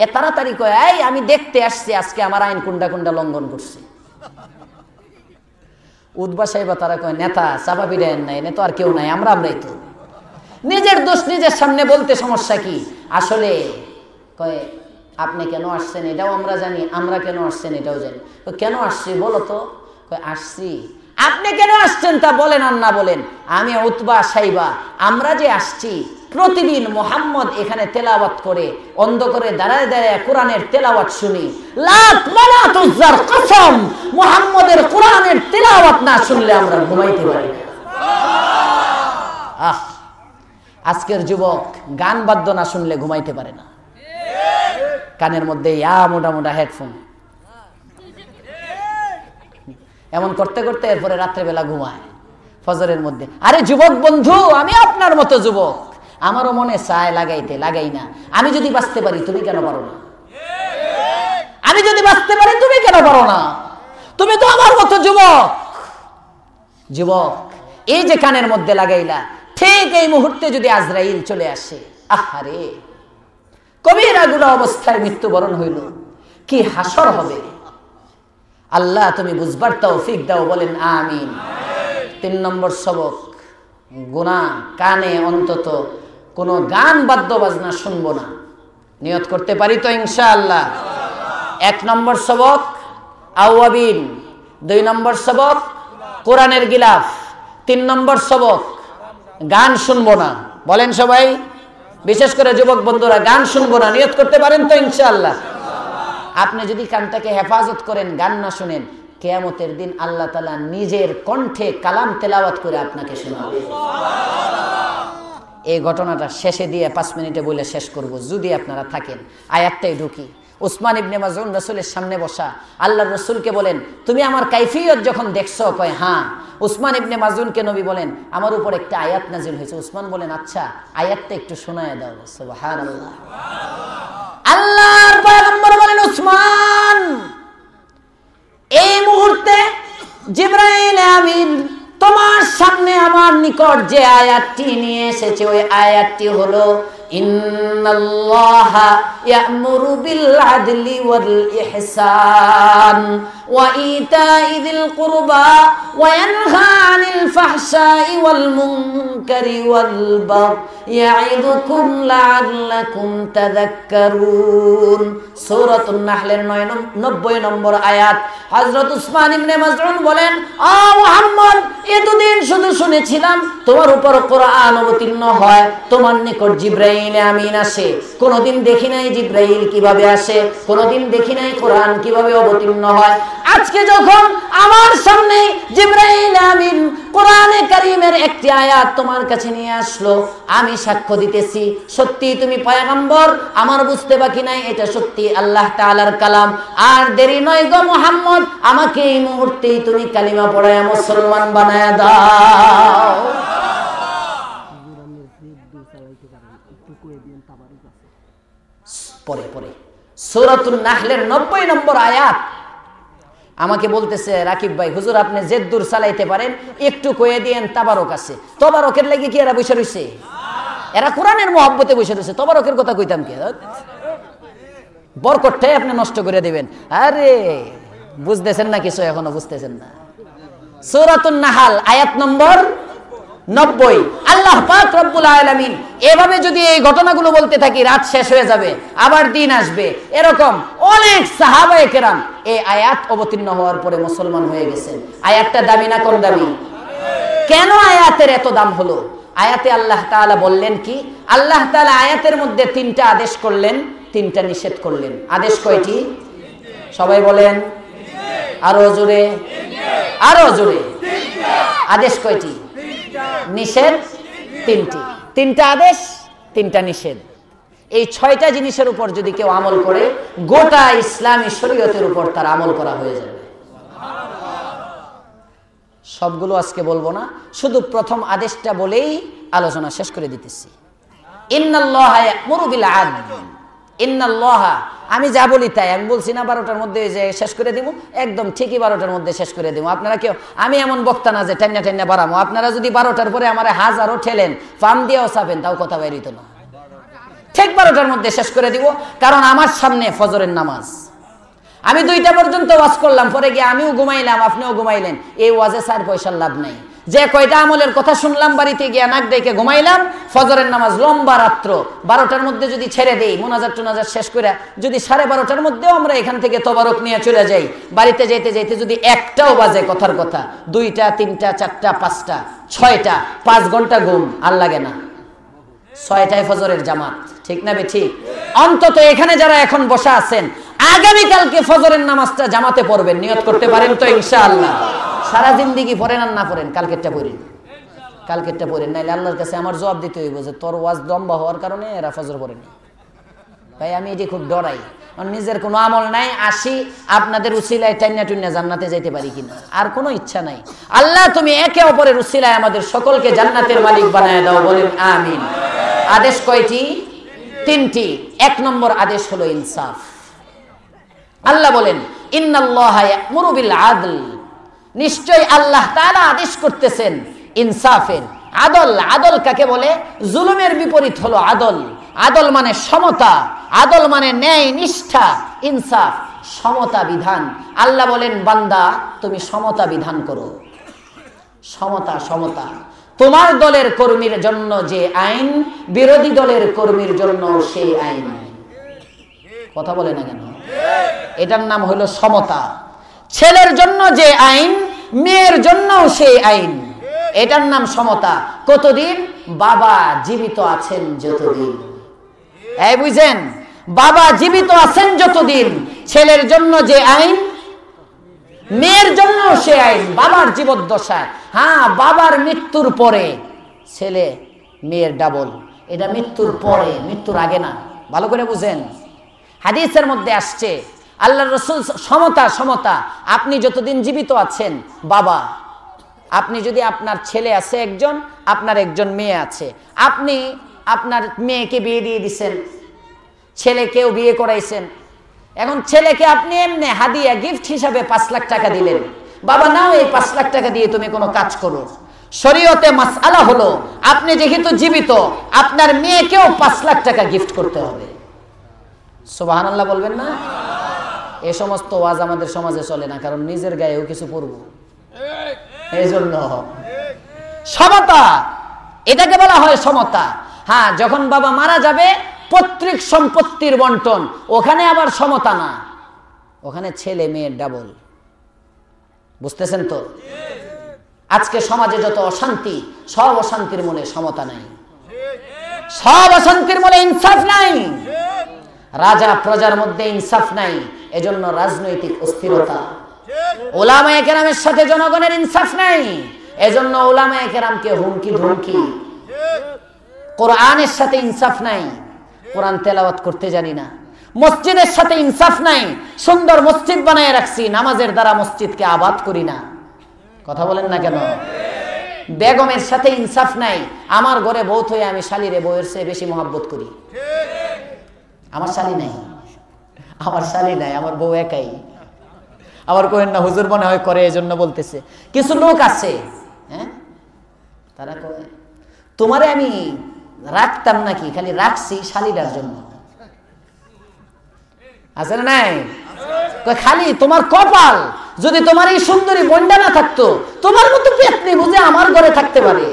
এ তাড়াতাড়ি কয় এই আমি দেখতে আসছি আজকে আমার আইন কোনটা কোনটা লঙ্ঘন করছে। উদ্বা সাহেবা তারা কয় নেতা চাপা পিড়ায়েন নাই, এনে তো আর কেউ নাই, আমরাই তো। নিজের দোষ নিজের সামনে বলতে সমস্যা কি? আসলে কয় আপনি কেন আসছেন এটাও আমরা জানি, আমরা কেন আসছেন এটাও জানি। কেন আসছি বলো তো? আসছি। আপনি কেন আসছেন তা বলেন আর না বলেন, আমি উতবা সাইবা আমরা যে আসছি, প্রতিদিন মুহাম্মদ এখানে তেলাওয়াত করে অন্ধকারে দাঁড়ায় দাঁড়ায় কোরআনের তেলাওয়াত শুনি। লাত মানাত উজ্জার কসম, মুহাম্মদের কোরআনের তেলাওয়াত না শুনলে আমরা ঘুমাইতে পারি না। আজকের যুবক গান বাদ্য না শুনলে ঘুমাইতে পারে না, কানের মধ্যে মোটা মোটা হেডফোন, এমন করতে করতে এরপরে রাত্রেবেলা ঘুমায় ফজরের মধ্যে। আরে যুবক বন্ধু, আমি আপনার মতো যুবক, আমারও মনে চায় লাগাইতে, লাগাই না। আমি যদি বাঁচতে পারি তুমি কেন পারো না? আমি যদি বাঁচতে পারি তুমি কেন পারো না? তুমি তো আমার মতো যুবক। যুবক এই যে কানের মধ্যে লাগাইলা, ঠিক এই মুহূর্তে যদি আজরাইল চলে আসে, আহারে কবিরা গুনাহ অবস্থায় মৃত্যুবরণ হইল, কি হাসর হবে। আল্লাহ তুমি বুঝবার তৌফিক দাও, বলেন আমিন। 3 নম্বর সবক, গুনাহ কানে অন্তত কোনো গান বাদ্য বাজনা শুনবো না, নিয়ত করতে পারি তো ইনশাআল্লাহ। 1 নম্বর সবক আওয়াবিন, 2 নম্বর সবক কোরআনের গিলাফ, 3 নম্বর সবক গান শুনবো না। বলেন সবাই, বিশেষ করে যুবক বন্ধুরা, গান শুনবো না, নিয়ত করতে পারেন তো ইনশাআল্লাহ। আপনি যদি কানটাকে হেফাজত করেন, গান না শুনেন, কিয়ামতের দিন আল্লাহ তাআলা নিজের কণ্ঠে কালাম তেলাওয়াত করে আপনাকে শোনাবে। এই ঘটনাটা শেষে দিয়ে 5 মিনিটে বলে শেষ করব, যদি আপনারা থাকেন। আয়াতটাই ঢুকি। উসমান ইবনে মাজউন রাসূলের সামনে বসা, আল্লাহর রাসূলকে বলেন তুমি আমার কাইফিয়ত যখন দেখছো? কয় হ্যাঁ। উসমান ইবনে মাজউনকে নবী বলেন আমার উপর একটা আয়াত নাজিল হয়েছে। উসমান বলেন আচ্ছা আয়াতটা একটু শোনায় দাও। সুবহানাল্লাহ। আল্লাহর পয়গম্বর বলেন উসমান, এই মুহূর্তে জিবরাইল আমিন তোমার সামনে আমার নিকট যে আয়াতটি নিয়ে এসেছে, ওই আয়াতটি হলো ইন্নাল্লাহা ইয়া'মুরু বিল আদলি ওয়াল ইহসান ওয়া ইতাই যিল কুরবা ওয়া ইয়ানহা আনিল ফাহশাই ওয়াল মুনকারি ওয়াল বাগই ইয়া'iদুকুম লা'আল্লাকুম তাযাক্কারুন। সূরাতুন নাহলের 90 নম্বর আয়াত। হযরত উসমান ইবনে মাজউন বলেন, ও মুহাম্মদ, এতদিন শুধু শুনেছিলাম তোমার উপর কোরআন অবতীর্ণ হয়, তোমার নিকট জিবরাইল আমিন আসে, কোনোদিন দেখি নাই জিবরাইল কিভাবে আসে, কোনোদিন দেখি নাই কোরআন কিভাবে অবতীর্ণ হয়। আজকে যখন আমার সামনে জিবরাইল আমিন কোরআনে কারীমের একটি আয়াত তোমার কাছে নিয়ে আসলো, আমি সাক্ষ্য দিতেছি সত্যি তুমি পয়গম্বর, আমার বুঝতে বাকি নাই এটা সত্যি আল্লাহ তাআলার কালাম। আর দেরি নয় গো মুহাম্মদ, আমাকে এই মুহূর্তেই তুমি কালিমা পড়ায়া মুসলমান বানায়া দাও। পরে পরে সূরাতুন নাহলের 90 নম্বর আয়াত আমাকে বলতেছে, রাকিব ভাই হুজুর আপনি জেদ্দুর চালাইতে পারেন, একটু কয়ে দিয়েন তাবারক আছে। তবারকের লাগি কি এরা বসে রইছে? এরা কোরআনের মহব্বতে বসে রইছে। তবারকের কথা কইতাম কি, বরকতটাই আপনি নষ্ট করে দিবেন। আরে বুঝতেছেন না কিছু, এখনো বুঝতেছেন না। সূরাতুন নাহল আয়াত নম্বর 90। আল্লাহ পাক রব্বুল আলামিন এভাবে যদি এই ঘটনাগুলো বলতে থাকি, রাত শেষ হয়ে যাবে, আবার দিন আসবে। এরকম অনেক সাহাবায়ে কেরাম এই আয়াত অবতীর্ণ হওয়ার পরে মুসলমান হয়ে গেছেন। আয়াতটা দামি না কম দামি? কেন আয়াতের এত দাম হলো? আয়াতে আল্লাহ তাআলা বললেন কি? আল্লাহ তাআলা আয়াতের মধ্যে 3টা আদেশ করলেন, 3টা নিষেধ করলেন। আদেশ কয়টি? সবাই বলেন আরো জোরে, আরো জোরে। আদেশ কয়টি? নিষেধ 3টি। 3টা আদেশ, 3টা নিষেধ। এই 6টা জিনিসের উপর যদি কেউ আমল করে, গোটা ইসলামী শরীয়তের উপর তার আমল করা হয়ে যাবে। সবগুলো আজকে বলবো না, শুধু প্রথম আদেশটা বলেই আলোচনা শেষ করে দিতেছি। ইন্নাল্লাহা ইয়া'মুরু বিল আদল। ইন্নাল্লাহা, আমি যা বলি তাই, আমি বলছি না 12টার মধ্যে যে শেষ করে দিব, একদম ঠিকই 12টার মধ্যে শেষ করে দিব। আপনারা কেউ, আমি এমন বক্তা না যে টান্না টান্না বাড়াবো। আপনারা যদি 12টার পরে আমার হাজারও ঠেলেন, ফার্ম দিয়েও চাপেন, তাও কথা বাইরিত না। ঠিক 12টার মধ্যে শেষ করে দিব, কারণ আমার সামনে ফজরের নামাজ। আমি 2টা পর্যন্ত ওয়াজ করলাম, পরে গিয়ে আমিও ঘুমাইলাম, আপনিও ঘুমাইলেন। এই ওয়াজে 4 পয়সার লাভ নাই। যে কয়টা আমলের কথা শুনলাম, বাড়িতে গিয়ে নাক ডেকে ঘুমাইলাম। ফজরের নামাজ লম্বা রাত্র, 12টার মধ্যে যদি ছেড়ে দেই, মোনাজাত টোনাজাত শেষ করে যদি 12:30টার মধ্যেও আমরা এখান থেকে তবারক নিয়ে চলে যাই, বাড়িতে যেতে যেতে যদি 1টাও বাজে, কথার কথা 2টা 3টা 4টা 5টা 6টা, 5 ঘন্টা ঘুম আর লাগে না। 6টায় ফজরের জামাত, ঠিক না বে ঠিক? অন্তত এখানে যারা এখন বসা আছেন, আগামীকালকে ফজরের নামাজটা জামাতে পড়বেন, নিয়ত করতে পারেন তো ইনশাআল্লাহ? সারা জিন্দেগি পড়েন আর না পড়েন, কালকেরটা পড়েন, কালকেরটা পড়েন, নাইলে আল্লাহর কাছে আমার জবাব দিতে হইব যে তোর ওয়াজ লম্বা হওয়ার কারণে এরা ফজর পড়েনি। ভাই আমি এটি খুব ডরাই, নিজের কোনো আমল নাই, আসি আপনাদের উসিলায় টাইনা টুইনা জান্নাতে যাইতে পারি কিনা, আর কোনো ইচ্ছা নাই। আল্লাহ তুমি একে অপরের উসিলায় আমাদের সকলকে জান্নাতের মালিক বানায় দাও, বলেন আমিন। আদেশ কয়টি? 3টি। 1 নম্বর আদেশ হলো ইনসাফ। আল্লাহ বলেন ইন্নাল্লাহা ইয়া'মুরু বিল আদল, নিশ্চয় আল্লাহ তাআলা আদেশ করতেছেন ইনসাফের। আদল, আদল কাকে বলে? জুলুমের বিপরীত হলো আদল। আদল মানে সমতা, আদল মানে ন্যায় নিষ্ঠা, ইনসাফ সমতা বিধান। আল্লাহ বলেন বান্দা তুমি সমতা বিধান করো। সমতা, সমতা। তোমার দলের কর্মীর জন্য যে আইন, বিরোধী দলের কর্মীর জন্য সেই আইন। কথা বলে না কেন? এটার নাম হলো সমতা। ছেলের জন্য যে আইন, মেয়ের জন্য সেই আইন, এটার নাম সমতা। কতদিন? বাবা জীবিত আছেন যতদিন। এই বুঝেন, বাবা জীবিত আছেন যতদিন, ছেলের জন্য যে আইন, মেয়ের জন্য সে আইন। বাবার জীবদ্দশায়, হ্যাঁ বাবার মৃত্যুর পরে ছেলে মেয়ের ডাবল। এটা মৃত্যুর পরে, মৃত্যুর আগে না। ভালো করে বুঝেন, হাদিসের মধ্যে আসছে আল্লাহর রাসূল সমতা, সমতা। আপনি যতদিন জীবিত আছেন, বাবা, আপনি যদি আপনার ছেলে আছে একজন, আপনার একজন মেয়ে আছে, আপনি আপনার মেয়েকে বিয়ে দিয়ে দিছেন, ছেলেকেও বিয়ে করাইছেন। এখন ছেলেকে আপনি এমনি হাদিয়া গিফট হিসাবে 5 লাখ টাকা দিলেন, বাবা নাও এই 5 লাখ টাকা দিয়ে তুমি কোনো কাজ করো। শরীয়তে মাসআলা হলো আপনি যেহেতু জীবিত, আপনার মেয়েকেও 5 লাখ টাকা গিফট করতে হবে। সুবহানাল্লাহ বলবেন না? এই সমস্ত ওয়াজ আমাদের সমাজে চলে না, কারণ নিজের গায়েও কিছু পড়ব, এই জন্য সমতা, এটাকে বলা হয় সমতা। হ্যাঁ, যখন বাবা মারা যাবে, পৈতৃক সম্পত্তির বন্টন, ওখানে আবার সমতা না, ওখানে ছেলে মেয়ের ডাবল। বুঝতেছেন তো? আজকে সমাজে যত অশান্তি, সব অশান্তির মূলে সমতা নাই, সব অশান্তির মূলে ইনসাফ নাই, রাজা প্রজার মধ্যে ইনসাফ নাই, এজন্য রাজনৈতিক অস্থিরতা। উলামায়ে কেরামের সাথে জনগণের ইনসাফ নাই, এজন্য উলামায়ে কেরামকে হুমকি ধমকি। কোরআনের সাথে ইনসাফ নাই, কোরআন তেলাওয়াত করতে জানি না। মসজিদের সাথে ইনসাফ নাই, সুন্দর মসজিদ বানায় রাখছি, নামাজের দ্বারা মসজিদকে আবাদ করি না। কথা বলেন না কেন? বেগমের সাথে ইনসাফ নাই, আমার ঘরে বউ হয়ে আমি শালিরে বউয়ের চেয়ে বেশি মহব্বত করি। আমার শালি নাই, আমার শালি নাই, আমার বউ একাই। আবার কহেন না হুজুর মনে হয় করে, এজন্য বলতেছে। কিছু লোক আছে, হ্যাঁ, তারা কয় তোমারে আমি রাখতাম নাকি, খালি রাখছি শালিরার জন্য। আছে না নাই? খালি তোমার কপাল, যদি তোমার এই সুন্দরী বন্ডা না থাকতো, তোমার মতো পেতনি বুঝে আমার ঘরে থাকতে পারে।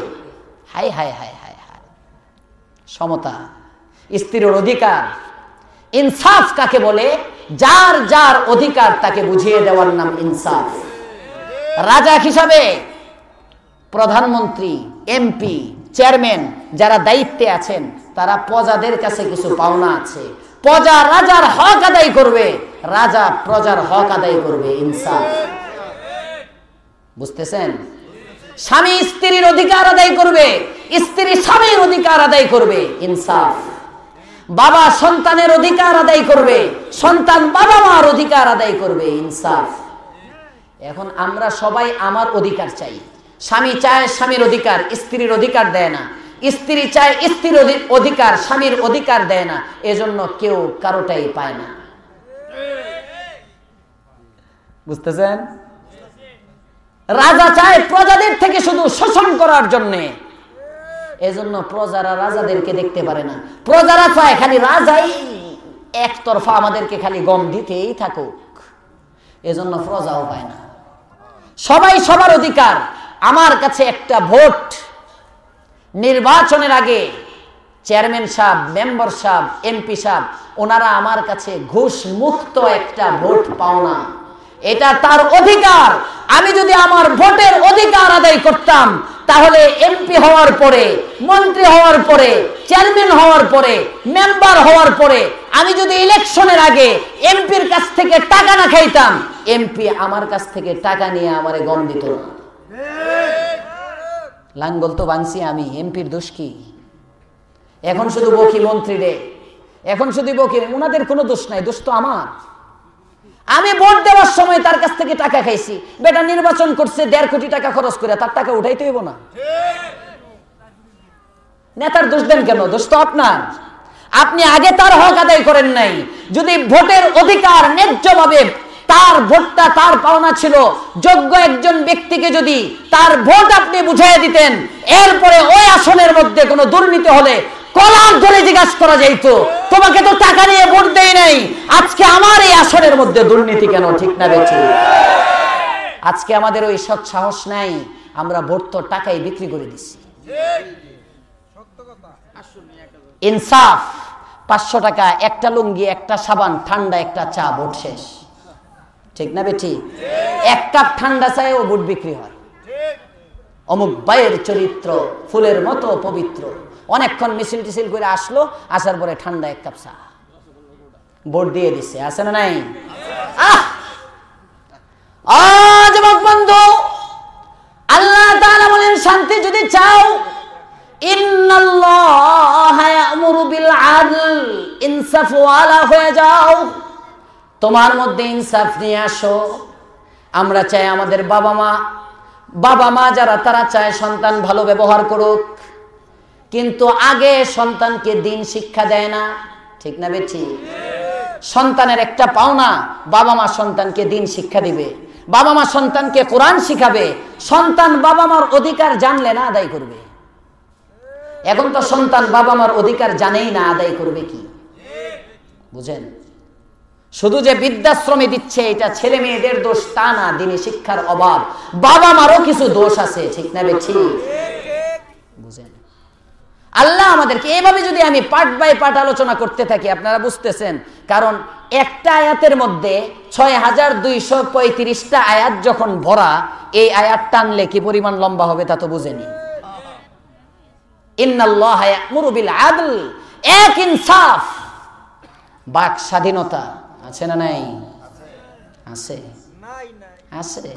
High high high high high. সমতা, স্ত্রীর অধিকার, ইনসাফ কাকে বলে? যার যার অধিকার তাকে বুঝিয়ে দেওয়ার নাম ইনসাফ। রাজা হিসাবে প্রধানমন্ত্রী, এমপি, চেয়ারম্যান যারা দায়িত্বে আছেন, তারা প্রজাদের কাছে কিছু পাওনা আছে। প্রজা রাজার হক আদায় করবে, রাজা প্রজার হক আদায় করবে। ইনসাফ, বুঝতেছেন? স্বামী স্ত্রীর অধিকার আদায় করবে, স্ত্রী স্বামীর অধিকার আদায় করবে। ইনসাফ। বাবা সন্তানের অধিকার আদায় করবে, সন্তান বাবা মার অধিকার আদায় করবে। ইনসাফ। এখন আমরা সবাই আমার অধিকার চাই। স্বামী চায় স্বামীর অধিকার, স্ত্রীর অধিকার দেয় না। স্ত্রী চায় স্ত্রীর অধিকার, স্বামীর অধিকার দেয় না। এজন্য কেউ কারোটাই পায় না। বুঝতেছেন? রাজা চায় প্রজাদের থেকে শুধু শোষণ করার জন্য, এজন্য প্রজারা রাজাদেরকে দেখতে পারে না। প্রজারা চায় খালি রাজাই একতরফা আমাদেরকে খালি গম দিতেই থাকুক, এজন্য প্রজাও পায় না। সবাই সবার অধিকার। আমার কাছে একটা ভোট, নির্বাচনের আগে চেয়ারম্যান সাহেব, মেম্বার সাহেব, এমপি সাহেব, ওনারা আমার কাছে ঘুষ মুক্ত একটা ভোট পাওনা, এটা তার অধিকার। আমি যদি আমার ভোটের অধিকার আদায় করতাম, তাহলে এমপি হওয়ার পরে, মন্ত্রী হওয়ার পরে, চেয়ারম্যান হওয়ার পরে, মেম্বার হওয়ার পরে, আমি যদি ইলেকশনের আগে এমপির কাছ থেকে টাকা না খাইতাম, এমপি আমার কাছ থেকে টাকা নিয়ে আমারে গম দিত না। লাঙ্গল তো ভাঙছি আমি, এমপির দোষ কি? এখন শুধু বকি মন্ত্রীরে, এখন শুধু বকি, ওনাদের কোনো দোষ নাই, দোষ তো আমার। আমি ভোট দেওয়ার সময় তার কাছ থেকে টাকা খাইছি, বেটা নির্বাচন করছে 1.5 কোটি টাকা খরচ করে, তার টাকা উঠাইতে হইব না? নেতার দোষ দেন কেন? দোষ তো আপনার। আপনি আগে তার হক আদায় করেন নাই। যদি ভোটের অধিকার ন্যায্যভাবে, তার ভোটটা তার পাওনা ছিল, যোগ্য একজন ব্যক্তিকে যদি তার ভোট আপনি বুঝাই দিতেন, এরপরে ওই আসনের মধ্যে কোনো দুর্নীতি হলে কলার ধরে জিজ্ঞাসা করা যাইত, তোমাকে তো টাকা নিয়ে ভোট দেই নাই, আজকে আমার এই আসনের মধ্যে দুর্নীতি কেন? ঠিক না বেঠি? আজকে আমাদের ওই সৎ সাহস নাই, আমরা ভোট তো টাকায় বিক্রি করে দিছি। ইনসাফ। 500 টাকা একটা লুঙ্গি, একটা সাবান, ঠান্ডা একটা চা, ভোট শেষ। ঠিক না বেঠি? 1 কাপ ঠান্ডা চায়েও ভোট বিক্রি হয়। অমুক ভাইয়ের চরিত্র ফুলের মতো পবিত্র, অনেকক্ষণ মিছিল টিছিল করে আসলো, আসার পরে ঠান্ডা 1 কাপ চা, ভোট দিয়ে দিচ্ছে। আছে না নাই? যুবক বন্ধু, আল্লাহ তাআলা বলেন, শান্তি যদি চাও, ইন্নাল্লাহা ইয়া'মুরু বিল আদল, ইনসাফ ওয়ালা হয়ে যাও, তোমার মধ্যে ইনসাফ নিয়ে আসো। আমরা চাই আমাদের বাবা মা যারা, তারা চায় সন্তান ভালো ব্যবহার করুক, কিন্তু আগে সন্তানকে দিন শিক্ষা দেয় না। ঠিক না বেঠি? সন্তানের একটা পাওনা, বাবা মা সন্তানকে দিন শিক্ষা দিবে, বাবা মা সন্তানকে কোরআন শিখাবে। সন্তান বাবা মার অধিকার জানলে না আদায় করবে। এখন তো সন্তান বাবা মার অধিকার জানেই না, আদায় করবে কি? বুঝেন? শুধু যে বৃদ্ধাশ্রমে দিচ্ছে এটা ছেলে মেয়েদের দোষ তা না, দিনী শিক্ষার অভাব, বাবা মারও কিছু দোষ আছে। ঠিক না বেঠি? বুঝেন? আল্লাহ আমাদেরকে এইভাবে যদি আমি পার্ট বাই পার্ট আলোচনা করতে থাকি, আপনারা বুঝতেছেন, কারণ একটা আয়াতের মধ্যে 6235টা আয়াত যখন ভরা, এই আয়াত টানলে কি পরিমাণ লম্বা হবে তা তো বুঝেনি। ইন্নাল্লাহা ইয়া'মুরু বিল আদল, এক ইনসাফ। বাক স্বাধীনতা আছে না নাই? আছে। আছে।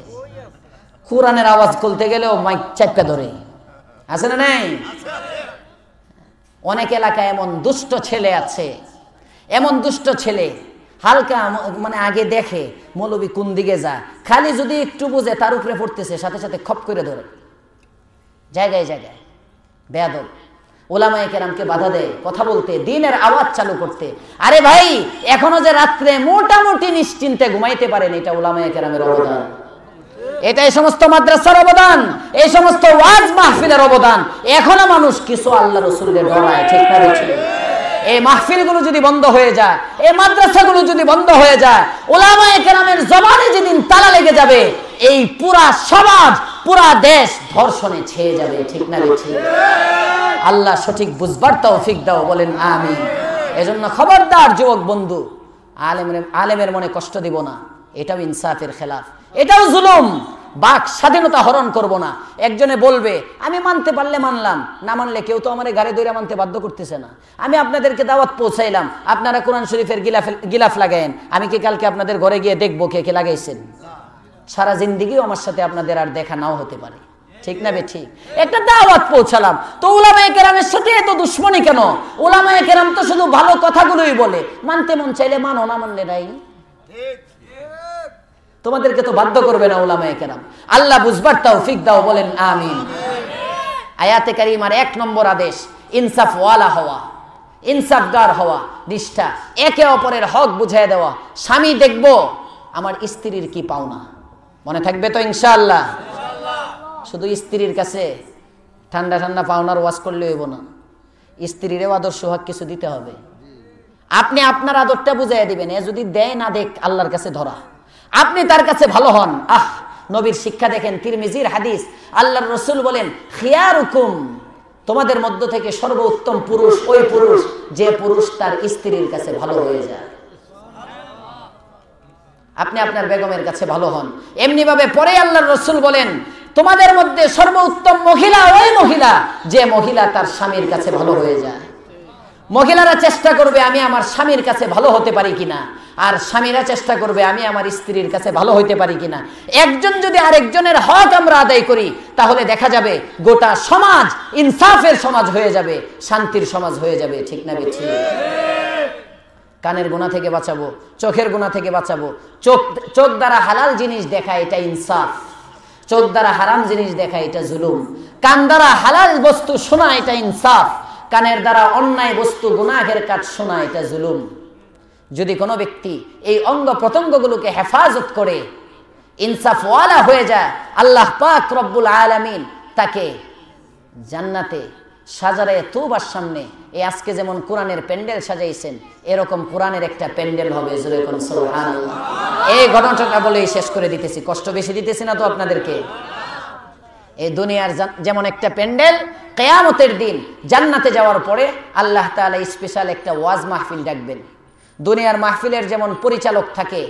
কোরআনের আওয়াজ খুলতে গেলেও মাইক চাপকা ধরে, আছে না নাই? অনেক এলাকায় এমন দুষ্ট ছেলে আছে, এমন দুষ্ট ছেলে হালকা মানে আগে দেখে মৌলবী কোন দিকে যা, খালি যদি একটু বুঝে তার উপরে পড়তেছে সাথে সাথে খপ করে ধরে, জায়গায় জায়গায় বেয়াদব। ওলামায়ে কেরামকে বাধা দেয় কথা বলতে, দ্বীনের আওয়াজ চালু করতে। আরে ভাই, এখনো যে রাত্রে মোটামুটি নিশ্চিন্তে ঘুমাইতে পারেন, এটা ওলামায়ে কেরামের অবদান, এটা এই সমস্ত মাদ্রাসার অবদান, এই সমস্ত ওয়াজ মাহফিলের অবদান। এখনো মানুষ কিছু আল্লাহ রাসূলকে ডরায়, ঠিক না ঠিক? এই মাহফিলগুলো যদি বন্ধ হয়ে যায়, এই মাদ্রাসাগুলো যদি বন্ধ হয়ে যায়, ওলামায়ে কেরামের জবানে যেদিন তালা লেগে যাবে, এই পুরা সমাজ, পুরা দেশ ধর্ষণে ছেয়ে যাবে, ঠিক না ঠিক? আল্লাহ সঠিক বুঝবার তৌফিক দাও, বলেন আমিন। এজন্য খবরদার যুবক বন্ধু, আলেমের মনে কষ্ট দিব না, এটাও ইনসাফের খেলাফ, এটাও জুলুম। বাক স্বাধীনতা হরণ করব না। একজনে বলবে আমি মানতে পারলে মানলাম, না মানলে কেউ তো আমার গাড়ি দইরা মানতে বাধ্য করতেছে না। আমি আপনাদেরকে দাওয়াত পৌঁছাইলাম, আপনারা কোরআন শরীফের গিলাফ লাগায়েন, আমি কি কালকে আপনাদের ঘরে গিয়ে দেখবো কে কে লাগাইছেন? সারা জিন্দেগিও আমার সাথে আপনাদের আর দেখা নাও হতে পারে, ঠিক না বে ঠিক? একটা দাওয়াত পৌঁছালাম, তো উলামায়ে কেরামের সাথে এত দুশ্মনী কেন? উলামায়ে কেরাম তো শুধু ভালো কথাগুলোই বলে, মানতে মন চাইলে মানো, না মানলে নাই। তোমাদেরকে তো বাধ্য করবে না উলামায়ে কেরাম। আল্লাহ বুঝবার তৌফিক দাও, বলেন আমিন। আয়াতে কারিমার 1 নম্বর আদেশ ইনসাফ ওয়ালা হওয়া, ইনসাফগার হওয়া, নিষ্ঠা, একে অপরের হক বুঝিয়ে দেওয়া। স্বামী দেখবো আমার স্ত্রীর কি পাওনা, মনে থাকবে তো ইনশাআল্লাহ? শুধু স্ত্রীর কাছে ঠান্ডা ঠান্ডা পাওনার ওয়াজ করলে হইব না, স্ত্রীরও আদর্শ হক কিছু দিতে হবে। আপনি আপনার আদরটা বুঝাইয়া দিবেন, এ যদি দেয় না দেখ আল্লাহর কাছে ধরা, আপনি তার কাছে ভালো হন। নবীর শিক্ষা দেখেন, তিরমিজির হাদিস, আল্লাহর রাসূল বলেন খিয়ারুকুম, তোমাদের মধ্য থেকে সর্বোত্তম পুরুষ ওই পুরুষ যে পুরুষ তার স্ত্রীর কাছে ভালো হয়ে যায়। আপনি আপনার বেগমের কাছে ভালো হন। এমনি ভাবে পরে আল্লাহর রাসূল বলেন তোমাদের মধ্যে সর্বোত্তম মহিলা ওই মহিলা যে মহিলা তার স্বামীর কাছে ভালো হয়ে যায়। মহিলারা চেষ্টা করবে আমি আমার স্বামীর কাছে ভালো হতে পারি কিনা, আর স্বামীরা চেষ্টা করবে আমি আমার স্ত্রীর কাছে ভালো হইতে পারি কিনা। একজন যদি আরেকজনের হক আমরা আদায় করি, তাহলে দেখা যাবে গোটা সমাজ ইনসাফের সমাজ হয়ে যাবে, শান্তির সমাজ হয়ে যাবে, ঠিক না ঠিক? কানের গুনাহ থেকে বাঁচাবো, চোখের গুনাহ থেকে বাঁচাবো। চোখ দ্বারা হালাল জিনিস দেখা এটা ইনসাফ, চোখ দ্বারা হারাম জিনিস দেখা এটা জুলুম। কান দ্বারা হালাল বস্তু শোনা এটা ইনসাফ, কানের দ্বারা অন্যায় বস্তু গুনাহের কাজ শোনা এটা জুলুম। যদি কোনো ব্যক্তি এই অঙ্গ প্রত্যঙ্গগুলোকে হেফাজত করে ইনসাফওয়ালা হয়ে যায়, আল্লাহ পাক রব্বুল আলামিন তাকে জান্নাতে সাজারে তুবার সামনে এই আজকে যেমন কোরআনের প্যান্ডেল সাজাইছেন, এরকম কোরআনের একটা প্যান্ডেল হবে। জোরে কোন সুবহানাল্লাহ। এই ঘটনাটা বলেই শেষ করে দিতেছি, কষ্ট বেশি দিতেছি না তো আপনাদেরকে। এই দুনিয়ার যেমন একটা প্যান্ডেল, কিয়ামতের দিন জান্নাতে যাওয়ার পরে আল্লাহ তাআলা স্পেশাল একটা ওয়াজ মাহফিল ডাকবেন। দুনিয়ার মাহফিলের যেমন পরিচালক থাকে,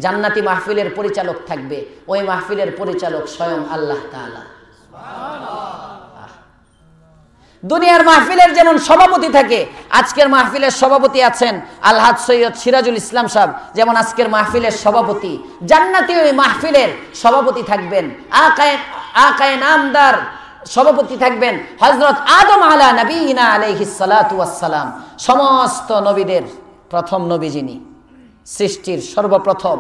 জান্নাতি মাহফিলের পরিচালক থাকবে, ওই মাহফিলের পরিচালক স্বয়ং আল্লাহ তাআলা। দুনিয়ার মাহফিলের যেমন সভাপতি থাকে, আজকের মাহফিলের সভাপতি আছেন আলহাজ সৈয়দ সিরাজুল ইসলাম সাহেব, যেমন আজকের মাহফিলের সভাপতি, জান্নাতি ওই মাহফিলের সভাপতি থাকবেন আকায়ে নামদার সভাপতি থাকবেন হযরত আদম আলা নবীনা আলাইহিস সালাতু ওয়াস সালাম। সমস্ত নবীদের প্রথম নবী যিনি, সৃষ্টির সর্বপ্রথম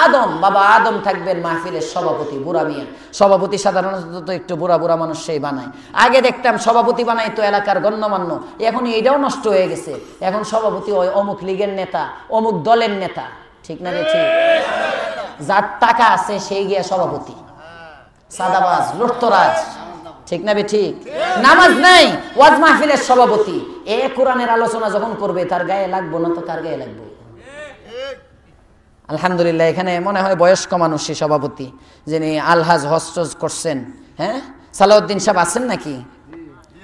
আদম, বাবা আদম থাকবেন মাহফিলের সভাপতি, বুড়া মিয়া। সভাপতি সাধারণত একটু বুড়া বুড়া মানুষ সেই বানায়। আগে দেখতাম সভাপতি বানাইতো এলাকার গণ্যমান্য, এখন এটাও নষ্ট হয়ে গেছে। এখন সভাপতি ওই অমুক লীগের নেতা, অমুক দলের নেতা, ঠিক না রে ঠিক? যার টাকা আছে সেই গিয়া সভাপতি, সাদাবাজ লুটতরাজ, ঠিক না বে ঠিক? নামাজ নাই, ওয়াজ মাহফিলের সভাপতি। এ কোরআনের আলোচনা যখন করবে তার গায়ে লাগবো না তো কার গায়ে লাগবে? আলহামদুলিল্লাহ, এখানে মনে হয় বয়স্ক মানুষই সভাপতি, যিনি আলহাজ হস্টজ করছেন। হ্যাঁ, সালাউদ্দিন সাহেব আছেন নাকি?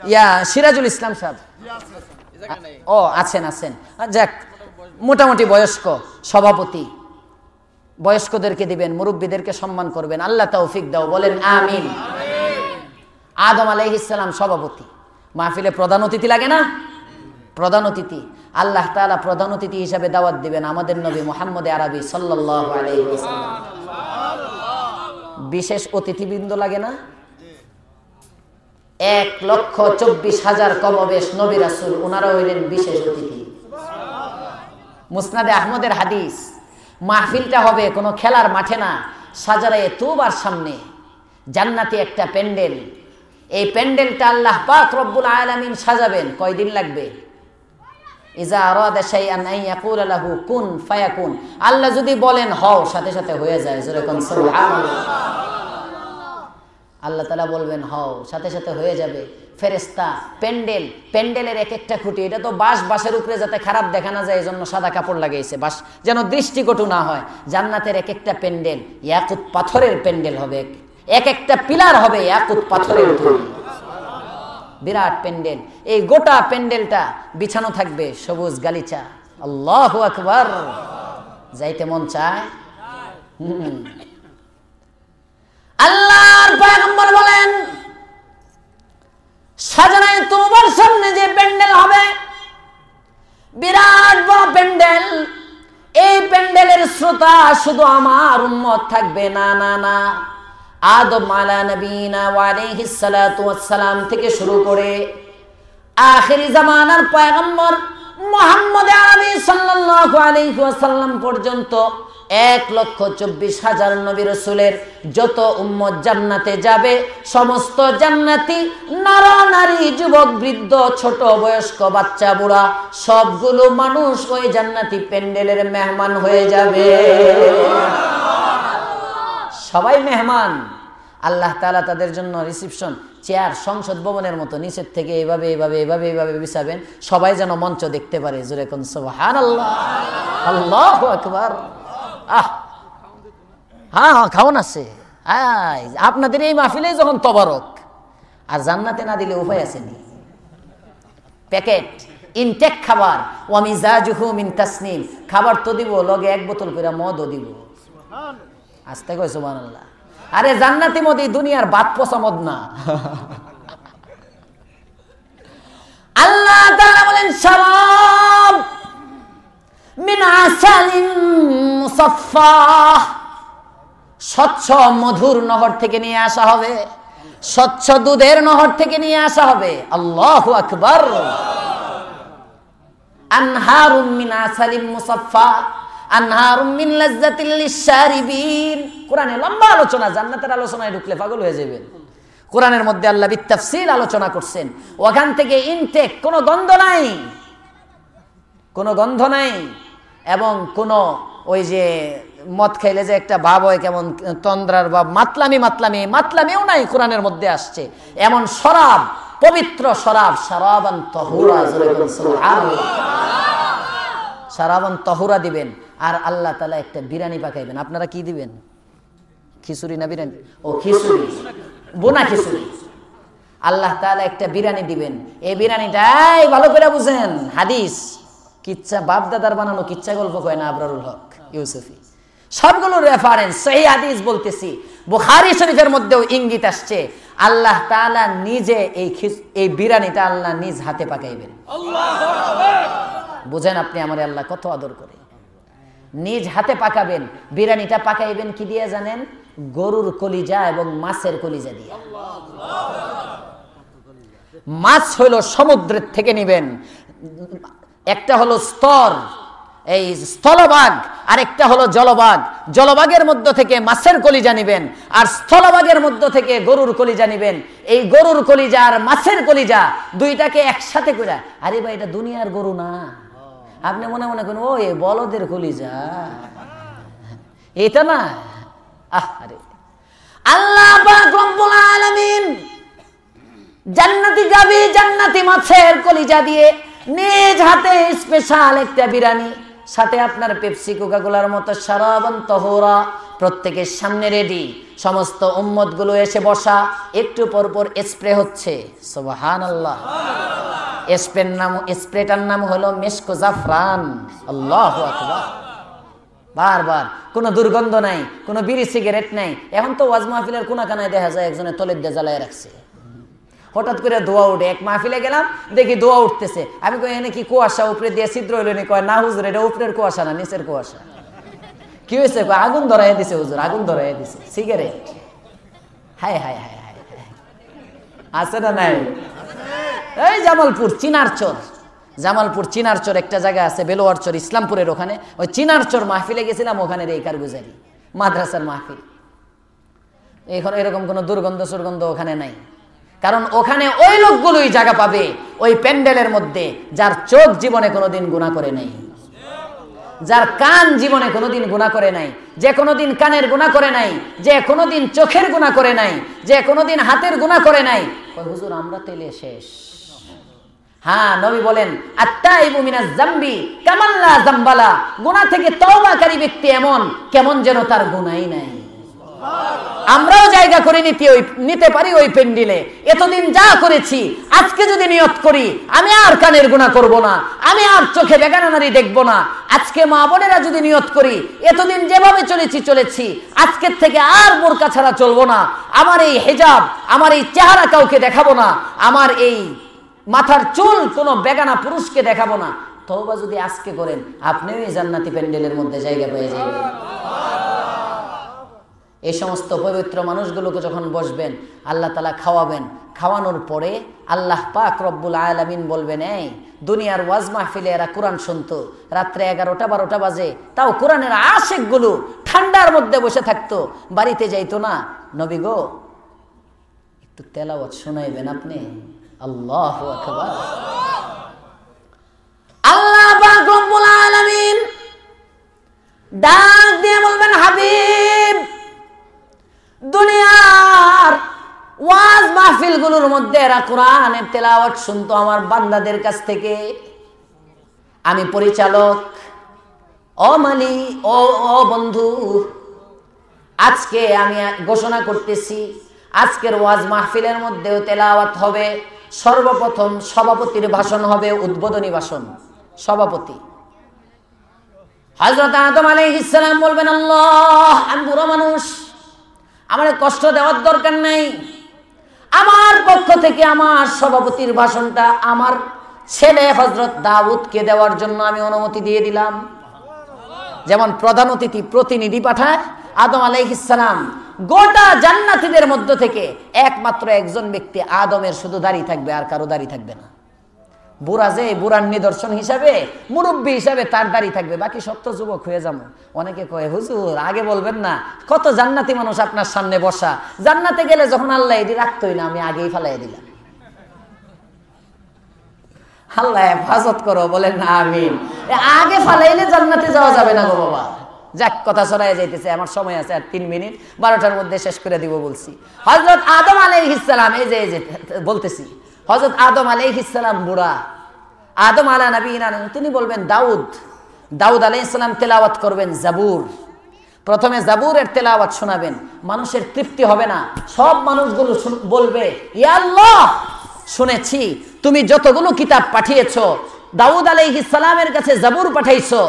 ইয়া সিরাজুল ইসলাম সাহেব ও আছেন আছেন। যাক, মোটামুটি বয়স্ক সভাপতি। বয়স্কদেরকে দিবেন, মুরব্বীদেরকে সম্মান করবেন। আল্লাহ তৌফিক দাও, বলেন আমিন। আদম আলাইহিস সালাম সভাপতি। মাহফিলে প্রধান অতিথি লাগে না? প্রধান অতিথি আল্লাহ তাআলা প্রধান অতিথি হিসাবে দাওয়াত দিবেন আমাদের নবী মুহাম্মদ আরবি সাল্লাল্লাহু আলাইহি ওয়াসাল্লাম। বিশেষ অতিথিবৃন্দ লাগে না? 1,24,000 কমবেশ নবী রাসূল, ওনারা হইলেন বিশেষ অতিথি। মুসনাদে আহমদের হাদিস, মাহফিলটা হবে কোনো খেলার মাঠে না, সাজারায়ে তুবার সামনে জান্নাতি একটা প্যান্ডেল। এই প্যান্ডেলটা আল্লাহ পাক রব্বুল আলামিন সাজাবেন। কয়দিন লাগবে? ইজা আরাদা শাইআন আন ইয়াকুলা লাহু কুন ফায়াকুন, আল্লাহ যদি বলেন হও, সাথে সাথে হয়ে যায়। যেরকম সুবহানাল্লাহ, আল্লাহ তাআলা বলবেন হও, সাথে সাথে হয়ে যাবে। ফেরেশতা, প্যান্ডেলের এক একটা খুঁটি, এটা তো বাঁশের উপরে যাতে খারাপ দেখা না যায় এজন্য সাদা কাপড় লাগাইছে, বাঁশ যেন দৃষ্টিকটু না হয়। জান্নাতের এক একটা প্যান্ডেল ইয়াকুত পাথরের প্যান্ডেল হবে, এক একটা পিলার হবে ইয়াকুত পাথরের তৈরি, বিরাট প্যান্ডেল। এই গোটা প্যান্ডেলটা বিছানো থাকবে সবুজ গালিচা। আল্লাহু আকবার, যাইতে মন চায়। আল্লাহর পয়গম্বর বলেন, সাজানায়ে তুবার সামনে যে প্যান্ডেল হবে, বিরাট বড় প্যান্ডেল, এই প্যান্ডেলের শ্রোতা শুধু আমার উম্মত থাকবে না, না না, আদম আলা নবীনা ওয়া আলাইহিস সালাতু ওয়াস সালাম থেকে শুরু করে আখিরি জামানার পয়গম্বর মুহাম্মদ আরবি সাল্লাল্লাহু আলাইহি ওয়াসাল্লাম পর্যন্ত 1,24,000 নবী রাসূলের যত উম্মত জান্নাতে যাবে, সমস্ত জান্নাতি নর নারী, যুবক বৃদ্ধ, ছোট বয়স্ক, বাচ্চা বুড়া, সবগুলো মানুষ ওই জান্নাতি প্যান্ডেলের মেহমান হয়ে যাবে। সবাই মেহমান। আল্লাহ তাআলা তাদের জন্য রিসিপশন চেয়ার সংসদ ভবনের মতো নিচের থেকে এভাবে এভাবে এভাবে এভাবে বিছাবেন, সবাই যেন মঞ্চ দেখতে পারে। জোরে কোন সুবহানাল্লাহ, আল্লাহু আকবার। হ্যাঁ, খাওন আছে। আপনাদের এই মাহফিলে যখন তবারক, আর জান্নাতে না দিলে উপায় আসেনি। প্যাকেট ইনটেক খাবার, ওয়া মিজাজুহু মিন তাসনিম, খাবার তো দিব, লগে 1 বোতল করে মদও দিব। আস্তে কই সুবহানাল্লাহ। আরে জান্নাতি মদ, এই দুনিয়ার বাত পচা মদ না। আল্লাহ তাআলা বলেন, শারাব মিন আসালিন মুসাফফা, স্বচ্ছ মধুর নহর থেকে নিয়ে আসা হবে, স্বচ্ছ দুধের নহর থেকে নিয়ে আসা হবে। আল্লাহু আকবার। আনহারুম মিন আসালিন মুসাফফা আনহারুম মিন লাজ্জাতিল লিশারিবিন। কোরআনে লম্বা আলোচনা, জান্নাতের আলোচনায় ঢুকলে পাগল হয়ে যাবেন। কোরআনের মধ্যে আল্লাহ বিতাফসীর আলোচনা করছেন, ওখান থেকে ইনটেক, কোনো গন্ধ নাই, কোনো গন্ধ নাই, এবং কোনো ওই যে মদ খাইলে যে একটা ভাব হয় কেমন তন্দ্রার ভাব, মাতলামিও নাই। কোরআনের মধ্যে আসছে এমন শরাব, পবিত্র শরাব, শারাবান তাহুরা। সুবহানাল্লাহ, শারাবান তাহুরা দিবেন। আর আল্লাহ তাআলা একটা বিরিয়ানি পাকাইবেন। আপনারা কি দিবেন? খিচুড়ি না বিরিয়ানি? ও খিচুড়ি, বোনা খিচুড়ি। আল্লাহ তাআলা একটা বিরিয়ানি দিবেন। এই বিরিয়ানিটাই ভালো করে বুঝেন, হাদিস কিচ্ছা, বাপ দাদার বানানো কিচ্ছা গল্প কয় না আবরারুল হক ইউসুফি, সবগুলো রেফারেন্স সহিহ হাদিস বলতেছি। বুখারী শরীফের মধ্যেও ইঙ্গিত আসছে, আল্লাহ তাআলা নিজে এই বিরিয়ানিটা আল্লাহ নিজ হাতে পাকাইবেন। বুঝেন আপনি আমারে আল্লাহ কত আদর করে, নিজ হাতে পাকাবেন। বিরিয়ানিটা পাকাইবেন কি দিয়ে জানেন? গরুর কলিজা এবং মাছের কলিজা দিয়ে। মাছ হলো সমুদ্রের থেকে নিবেন, একটা হলো স্তর, এই স্থলভাগ, আর একটা হলো জলভাগ। জলভাগের মধ্য থেকে মাছের কলিজা নিবেন, আর স্থলভাগের মধ্য থেকে গরুর কলিজা নিবেন। এই গরুর কলিজা আর মাছের কলিজা দুইটাকে একসাথে করে, আরে ভাই এটা দুনিয়ার গরু না, আপনি মনে মনে করেন ও এ বলদের কলিজা, এটা না। আরে আল্লাহ পাক রব্বুল আলামিন জান্নাতি গাবি, জান্নাতি মাছের কলিজা দিয়ে নিজ হাতে স্পেশাল একটা বিরিয়ানি, সাথে আপনার পেপসি, কোকাকোলার মতো শারাবান তাহুরা, প্রত্যেকের সামনে রেডি। সমস্ত উম্মত গুলো এসে বসা, একটু পর পর স্প্রে হচ্ছে। সুবহানাল্লাহ। স্প্রেটার নাম হলো মেশকো জাফরান। আল্লাহু আকবার। বারবার, কোনো দুর্গন্ধ নাই, কোনো বিড়ি সিগারেট নাই। এখন তো ওয়াজ মাহফিলের কোনা কানায় দেখা যায় একজনের তলের দিয়ে জ্বালায় রাখছে, হঠাৎ করে ধোয়া উঠে। এক মাহফিলে গেলাম, দেখি ধোয়া উঠতেছে। আমি কই এনে কি কুয়াশা উপরে দিয়ে ছিদ্র হইল নি? কয় না হুজুর, এটা উপরের কুয়াশা না, নিচের কুয়াশা। কি হয়েছে? আগুন ধরাইয়া দিছে হুজুর, আগুন ধরাইয়া দিছে। সিগারেট হায় হায় হায় হায়, আছে না নাই? এই জামালপুর চিনারচর, জামালপুর চিনারচর একটা জায়গা আছে, বেলোয়ারচর ইসলামপুরের ওখানে, ওই চিনারচর মাহফিলে গেছিলাম, ওখানের এই কারগুজারি মাদ্রাসার মাহফিল। এখন এরকম কোনো দুর্গন্ধ সুরগন্ধ ওখানে নাই, কারণ ওখানে ওই লোকগুলোই জায়গা পাবে ওই প্যান্ডেলের মধ্যে যার চোখ জীবনে কোনোদিন গুনাহ করে নাই, যার কান জীবনে কোনোদিন গুনাহ করে নাই, যে কোনোদিন কানের গুনাহ করে নাই, যে কোনোদিন চোখের গুনাহ করে নাই, যে কোনোদিন হাতের গুনাহ করে নাই। ওই হুজুর আমরা তেলে শেষ। হ্যাঁ, নবী বলেন আত্তাইবু মিনাজ যামবি কামান লা যামবালা, গুনাহ থেকে তওবাকারী ব্যক্তি এমন কেমন যেন তার গুনাহই নাই। আমরাও জায়গা করে নিতে পারি ওই পেন্ডিলে। এতদিন যা করেছি, আজকে যদি নিয়ত করি আমি আর কানের গুনাহ করব না, আমি আর চোখে বেগানা নারী দেখব না, আজকে মা বোনেরা যদি নিয়ত করি এতদিন যেভাবে চলেছি আজকের থেকে আর বোরকা ছাড়া চলবো না, আমার এই হিজাব, আমার এই চেহারা কাউকে দেখাবো না, আমার এই মাথার চুল কোনো বেগানা পুরুষকে দেখাবো না, তওবা যদি আজকে করেন আপনিও এই জান্নাতি প্যান্ডেলের মধ্যে জায়গা পেয়ে যাবেন। এই সমস্ত পবিত্র মানুষগুলোকে যখন বসবেন আল্লাহ তাআলা খাওয়াবেন, খাওয়ানোর পরে আল্লাহ পাক রব্বুল আলামিন বলবেন, এই দুনিয়ার ওয়াজ মাহফিলে এরা কোরআন শুনতো, রাত্রে 11টা-12টা বাজে, তাও কোরআনের আশিকগুলো ঠান্ডার মধ্যে বসে থাকতো, বাড়িতে যাইতো না, নবী গো একটু তেলাওয়াত শোনাইবেন আপনি। আল্লাহু আকবার। আল্লাহ পাক রব্বুল আলামিন ডাক দিয়ে বলবেন, হাবিব দুনিয়ার ওয়াজ মাহফিল গুলোর মধ্যে এরা কোরআনের তেলাওয়াত শুনতো আমার বান্দাদের কাছ থেকে, আমি পরিচালক, ও মালি, ও বন্ধু, আজকে আমি ঘোষণা করতেছি আজকের ওয়াজ মাহফিলের মধ্যেও তেলাওয়াত হবে। সর্বপ্রথম সভাপতির ভাষণ হবে, উদ্বোধনী ভাষণ। সভাপতি হযরত আদম আলাইহিস সালাম বলবেন, আল্লাহ আমি বুড়ো মানুষ, আমার কষ্ট দেওয়ার দরকার নাই, আমার পক্ষ থেকে আমার সভাপতির ভাষণটা আমার ছেলে হযরত দাউদকে দেওয়ার জন্য আমি অনুমতি দিয়ে দিলাম। যেমন প্রধান অতিথি প্রতিনিধি পাঠায়, আদম আলাইহিস সালাম গোটা জান্নাতীদের মধ্য থেকে একমাত্র একজন ব্যক্তি আদমের শুধু দাড়ি থাকবে, আর কারো দাড়ি থাকবে না। বুড়া যে বুড়ার নিদর্শন হিসাবে, মুরব্বী হিসাবে তার দাড়ি থাকবে, বাকি সব তো যুবক হয়ে যাবো। অনেকে কয় হুজুর আগে বলবেন না, কত জান্নাতি মানুষ আপনার সামনে বসা, জান্নাতে গেলে যখন আল্লাহ এটি রাখতোই না, আমি আগেই ফালাই দিলাম। আল্লাহ হেফাজত করো, বলেন না আমিন। আগে ফালাইলে জান্নাতে যাওয়া যাবে না গো বাবা। যাক, কথা ছড়ায় যাইতেছে, আমার সময় আছে আর 3 মিনিট, 12টার মধ্যে শেষ করে দিব বলছি। হযরত আদম আলাইহিস সালাম, এই যে বলতেছি, হযরত আদম আলাইহিস সালাম বুড়া, আদম আলা নবীনা, তিনি বলবেন দাউদ আলাইহিস সালাম তেলাওয়াত করবেন জাবুর। প্রথমে জাবুরের তেলাওয়াত শোনাবেন, মানুষের তৃপ্তি হবে না, সব মানুষগুলো বলবে, ইয়া আল্লাহ শুনেছি তুমি যতগুলো কিতাব পাঠিয়েছো, দাউদ আলাইহিস সালামের কাছে জাবুর পাঠাইছো,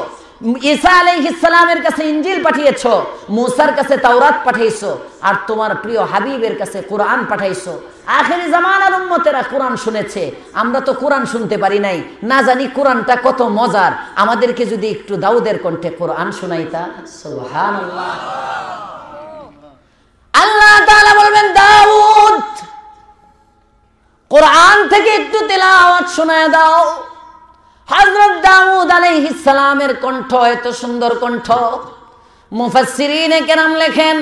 ঈসা আলাইহিস সালামের কাছে ইনজিল পাঠিয়েছো, মুসার কাছে তাওরাত পাঠাইছো, আর তোমার প্রিয় হাবিবের কাছে কোরআন পাঠাইছো। আখেরি জামানার উম্মতেরা কোরআন শুনেছে, আমরা তো কোরআন শুনতে পারি নাই, না জানি কোরআনটা কত মজার, আমাদেরকে যদি একটু দাউদের কণ্ঠে কোরআন শোনাইতা। সুবহানাল্লাহ। আল্লাহ তাআলা বলবেন, দাউদ কোরআন থেকে একটু তেলাওয়াত শোনায় দাও। হযরত দাউদ আলাইহিস সালামের কণ্ঠ এত সুন্দর কণ্ঠ, মুফাসসিরিনে কেরাম লেখেন,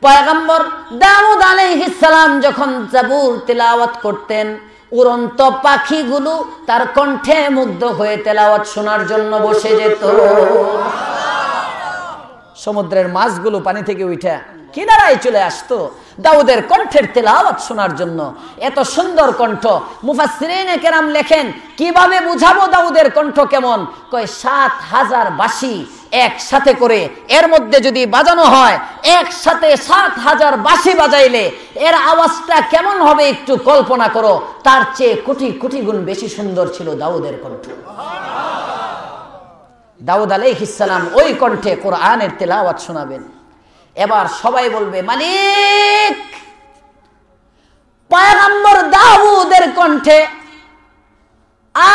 পয়গম্বর দাউদ আলাইহিস সালাম যখন জাবুর তেলাওয়াত করতেন, উড়ন্ত পাখিগুলো তার কণ্ঠে মুগ্ধ হয়ে তেলাওয়াত শোনার জন্য বসে যেত। সমুদ্রের মাছগুলো পানি থেকে উঠে কিনারায় চলে আসতো দাউদের কণ্ঠের তেলাওয়াত শোনার জন্য। এত সুন্দর কণ্ঠ। মুফাসসিরিনে কেরাম লেখেন, কিভাবে বুঝাবো দাউদের কণ্ঠ কেমন? কয় ৭,০০০ বাঁশি একসাথে করে এর মধ্যে যদি বাজানো হয়, একসাথে ৭,০০০ বাঁশি বাজাইলে এর আওয়াজটা কেমন হবে একটু কল্পনা করো। তার চেয়ে কোটি কোটি গুণ বেশি সুন্দর ছিল দাউদের কণ্ঠ। দাউদ আলাইহিস সালাম ওই কণ্ঠে কোরআনের তেলাওয়াত শোনাবেন। এবার সবাই বলবে, মালিক পয়গম্বর দাউদের কণ্ঠে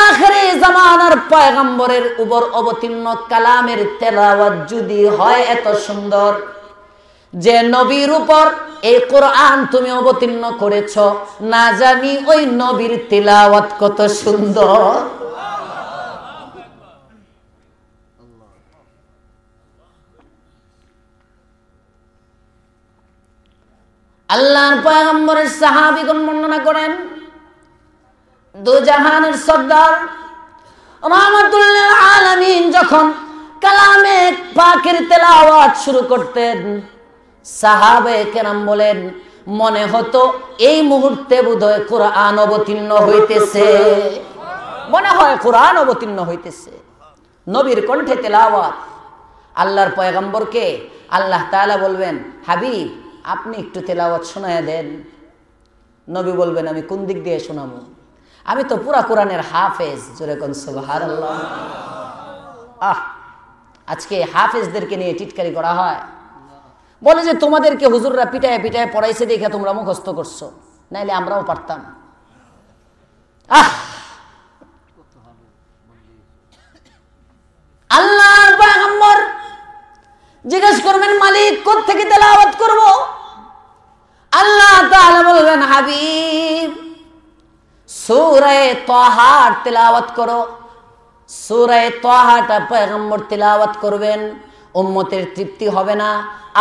আখেরি জামানার পয়গম্বরের উপর অবতীর্ণ কালামের তেলাওয়াত যদি হয় এত সুন্দর, যে নবীর উপর এই কোরআন তুমি অবতীর্ণ করেছ, না জানি ওই নবীর তিলাওয়াত কত সুন্দর। আল্লাহর পয়গম্বরের সাহাবীগণ বর্ণনা করেন, দু জাহানের সর্দার রাহমাতুল লিল আলামিন যখন কালামে পাকের তেলাওয়াত শুরু করতেন, সাহাবায়ে কেরাম বলেন মনে হতো এই মুহূর্তে বোধহয় কোরআন অবতীর্ণ হইতেছে, মনে হয় কোরআন অবতীর্ণ হইতেছে। নবীর কণ্ঠে তেলাওয়াত। আল্লাহর পয়গম্বরকে আল্লাহ তাআলা বলবেন, হাবিব আপনি একটু তেলাওয়াত শোনায় দেন। নবী বলবেন, আমি কোন দিক দিয়ে শোনাবো? আমি তো পুরা কোরআনের হাফেজ। জোরে কোন সুবহানাল্লাহ। আজকে হাফেজদেরকে নিয়ে টিটকারি করা হয়, বলে যে তোমাদেরকে হুজুররা পিটায় পিটায় পড়াইছে দেখে তোমরা মুখস্থ করছো, নাইলে আমরাও পারতাম। আল্লাহর পয়গম্বর জিজ্ঞেস করবেন, মালিক কোত্থেকে তেলাওয়াত করব? আল্লাহ তাআলা বলবেন, হাবিব সূরা তাহা তেলাওয়াত করো। সূরা তাহাটা পয়গম্বর তেলাওয়াত করবেন, উম্মতের তৃপ্তি হবে না,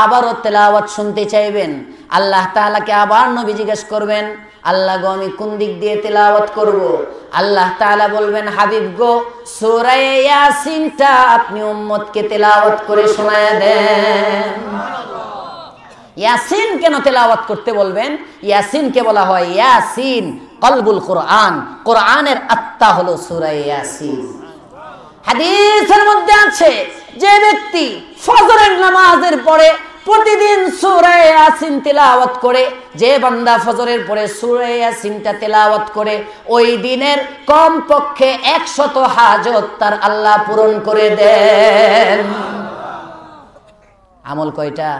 আবারও তেলাওয়াত শুনতে চাইবেন। আল্লাহ তাআলাকে আবার নবী জিজ্ঞেস করবেন, আল্লাহ গো আমি কোন দিক দিয়ে তেলাওয়াত করব? আল্লাহ তাআলা বলবেন, হাবিব গো সূরা ইয়াসিনটা আপনি উম্মতকে তেলাওয়াত করে শোনায় দেন। ইয়াসিন কেন তেলাওয়াত করতে বলবেন? ইয়াসিনকে বলা হয় ইয়াসিন কলবুল কোরআন, কোরআনের আত্মা হলো সূরা ইয়াসিন। হাদিসের মধ্যে আছে, যে ব্যক্তি ফজরের নামাজের পরে প্রতিদিন সূরা ইয়াসিন তেলাওয়াত করে, যে বান্দা ফজরের পরে সূরা ইয়াসিনটা তেলাওয়াত করে, ওই দিনের কমপক্ষে 100 হাজত তার আল্লাহ পূরণ করে দেন। আমল কয়টা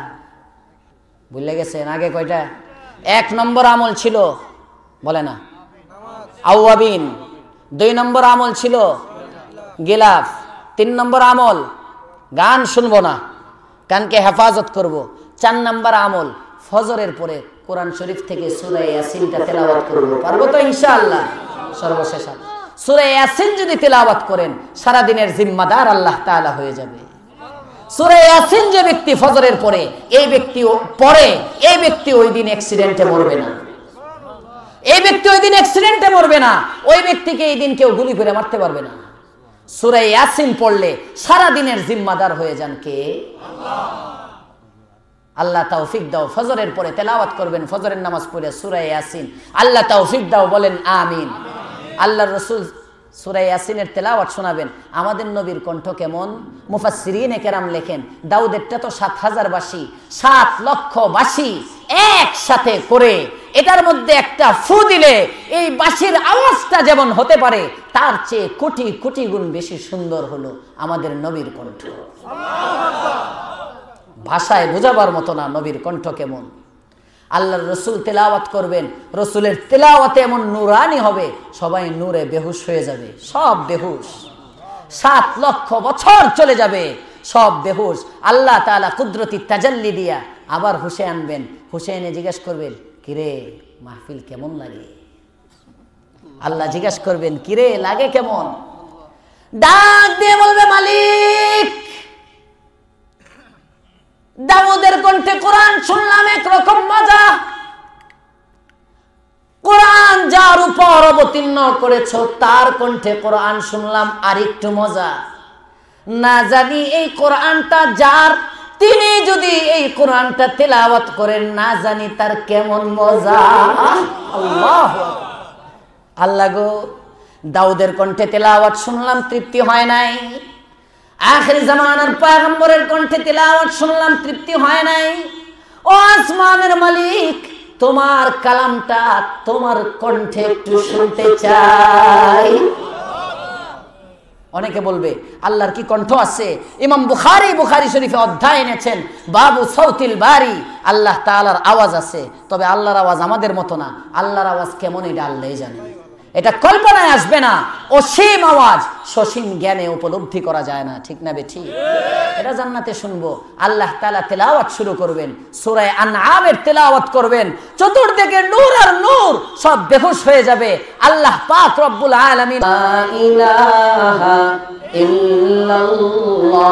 ভুলে গেছেন? আগে কয়টা? 1 নম্বর আমল ছিল, বলে না, আওয়াবিন। 2 নম্বর আমল ছিল গিলাফ। 3 নম্বর আমল গান শুনবো না, কানকে হেফাজত করব। 4 নম্বর আমল ফজরের পরে কোরআন শরীফ থেকে সূরা ইয়াসিনটা তেলাওয়াত করব। পারবো তো ইনশাআল্লাহ? সর্বশেষ সূরা ইয়াসিন যদি তেলাওয়াত করেন, সারা দিনের জিম্মাদার আল্লাহ তাআলা হয়ে যাবে। সূরা ইয়াসিন যে ব্যক্তি ফজরের পরে এই ব্যক্তি ওই দিন অ্যাক্সিডেন্টে মরবে না। এই ব্যক্তি ওই দিন অ্যাক্সিডেন্টে মরবে না। ওই ব্যক্তিকে এই দিন কেউ গুলি করে মারতে পারবে না। সূরা ইয়াসিন পড়লে সারা দিনের জিম্মাদার হয়ে যান কে? আল্লাহ তৌফিক দাও। ফজরের পরে তেলাওয়াত করবেন, ফজরের নামাজ পড়ে সূরা ইয়াসিন। আল্লাহ তৌফিক দাও, বলেন আমিন। আল্লাহর রাসূল সূরা ইয়াসিনের তেলাওয়াত শোনাবেন। আমাদের নবীর কণ্ঠ কেমন? মুফাসসিরিনে কেরাম লেখেন, দাউদেরটা তো 7000 বাঁশি, 7 লক্ষ বাঁশি একসাথে করে এটার মধ্যে একটা ফু দিলে এই বাঁশির আওয়াজটা যেমন হতে পারে, তার চেয়ে কোটি কোটি গুণ বেশি সুন্দর হলো আমাদের নবীর কণ্ঠ। ভাষায় বোঝাবার মতো না নবীর কণ্ঠ কেমন। আল্লাহর রসুল তেলাওয়াত করবেন, রসুলের তেলাওয়াতে এমন নুরানি হবে, সবাই নূরে বেহুশ হয়ে যাবে, সব বেহুশ। 7 লক্ষ বছর চলে যাবে, সব বেহুশ। আল্লাহ তাআলা কুদরতি তাজাল্লি দিয়া আবার হুশে আনবেন। হুশে এনে জিজ্ঞেস করবেন, কিরে মাহফিল কেমন লাগে? আল্লাহ জিজ্ঞেস করবেন, কিরে লাগে কেমন? ডাক দিয়ে বলবে, মালিক দাউদের কণ্ঠে কোরআন শুনলাম, একরকম মজা। কোরআন যার উপর অবতীর্ণ করেছ তার কণ্ঠে কোরআন শুনলাম, আরেকটু মজা। না জানি এই কোরআনটা যার, তিনি যদি এই কোরআনটা তেলাওয়াত করেন, না জানি তার কেমন মজা। আল্লাহ আল্লাহ গো, দাউদের কণ্ঠে তেলাওয়াত শুনলাম, তৃপ্তি হয় নাই। আখির জামানার পয়গম্বরের কণ্ঠে তেলাওয়াত শুনলাম, তৃপ্তি হয় নাই। ও আসমানের মালিক, তোমার কালামটা, তোমার কণ্ঠে একটু শুনতে চাই। অনেকে বলবে আল্লাহর কি কণ্ঠ আছে? ইমাম বুখারী শরীফে অধ্যায় এনেছেন, বাবু সাউতিল বারি, আল্লাহ তাআলার আওয়াজ আছে। তবে আল্লাহর আওয়াজ আমাদের মতো না। আল্লাহর আওয়াজ কেমন এটা আল্লাহই জানে, এটা কল্পনায় আসবে না। অসীম আওয়াজ, সসীম জ্ঞানে উপলব্ধি করা যায় না, ঠিক না বেঠি? এটা জান্নাতে শুনবো। আল্লাহ তাআলা তেলাওয়াত শুরু করবেন, সূরা আনআমের তেলাওয়াত করবেন, চতুর্দিকে নূর আর নূর, সব বেহুশ হয়ে যাবে। আল্লাহ পাক রব্বুল আলামিন লা ইলাহা ইল্লাল্লাহ,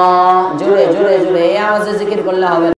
জোরে জোরে জোরে এই আওয়াজে জিকির করলে হবে।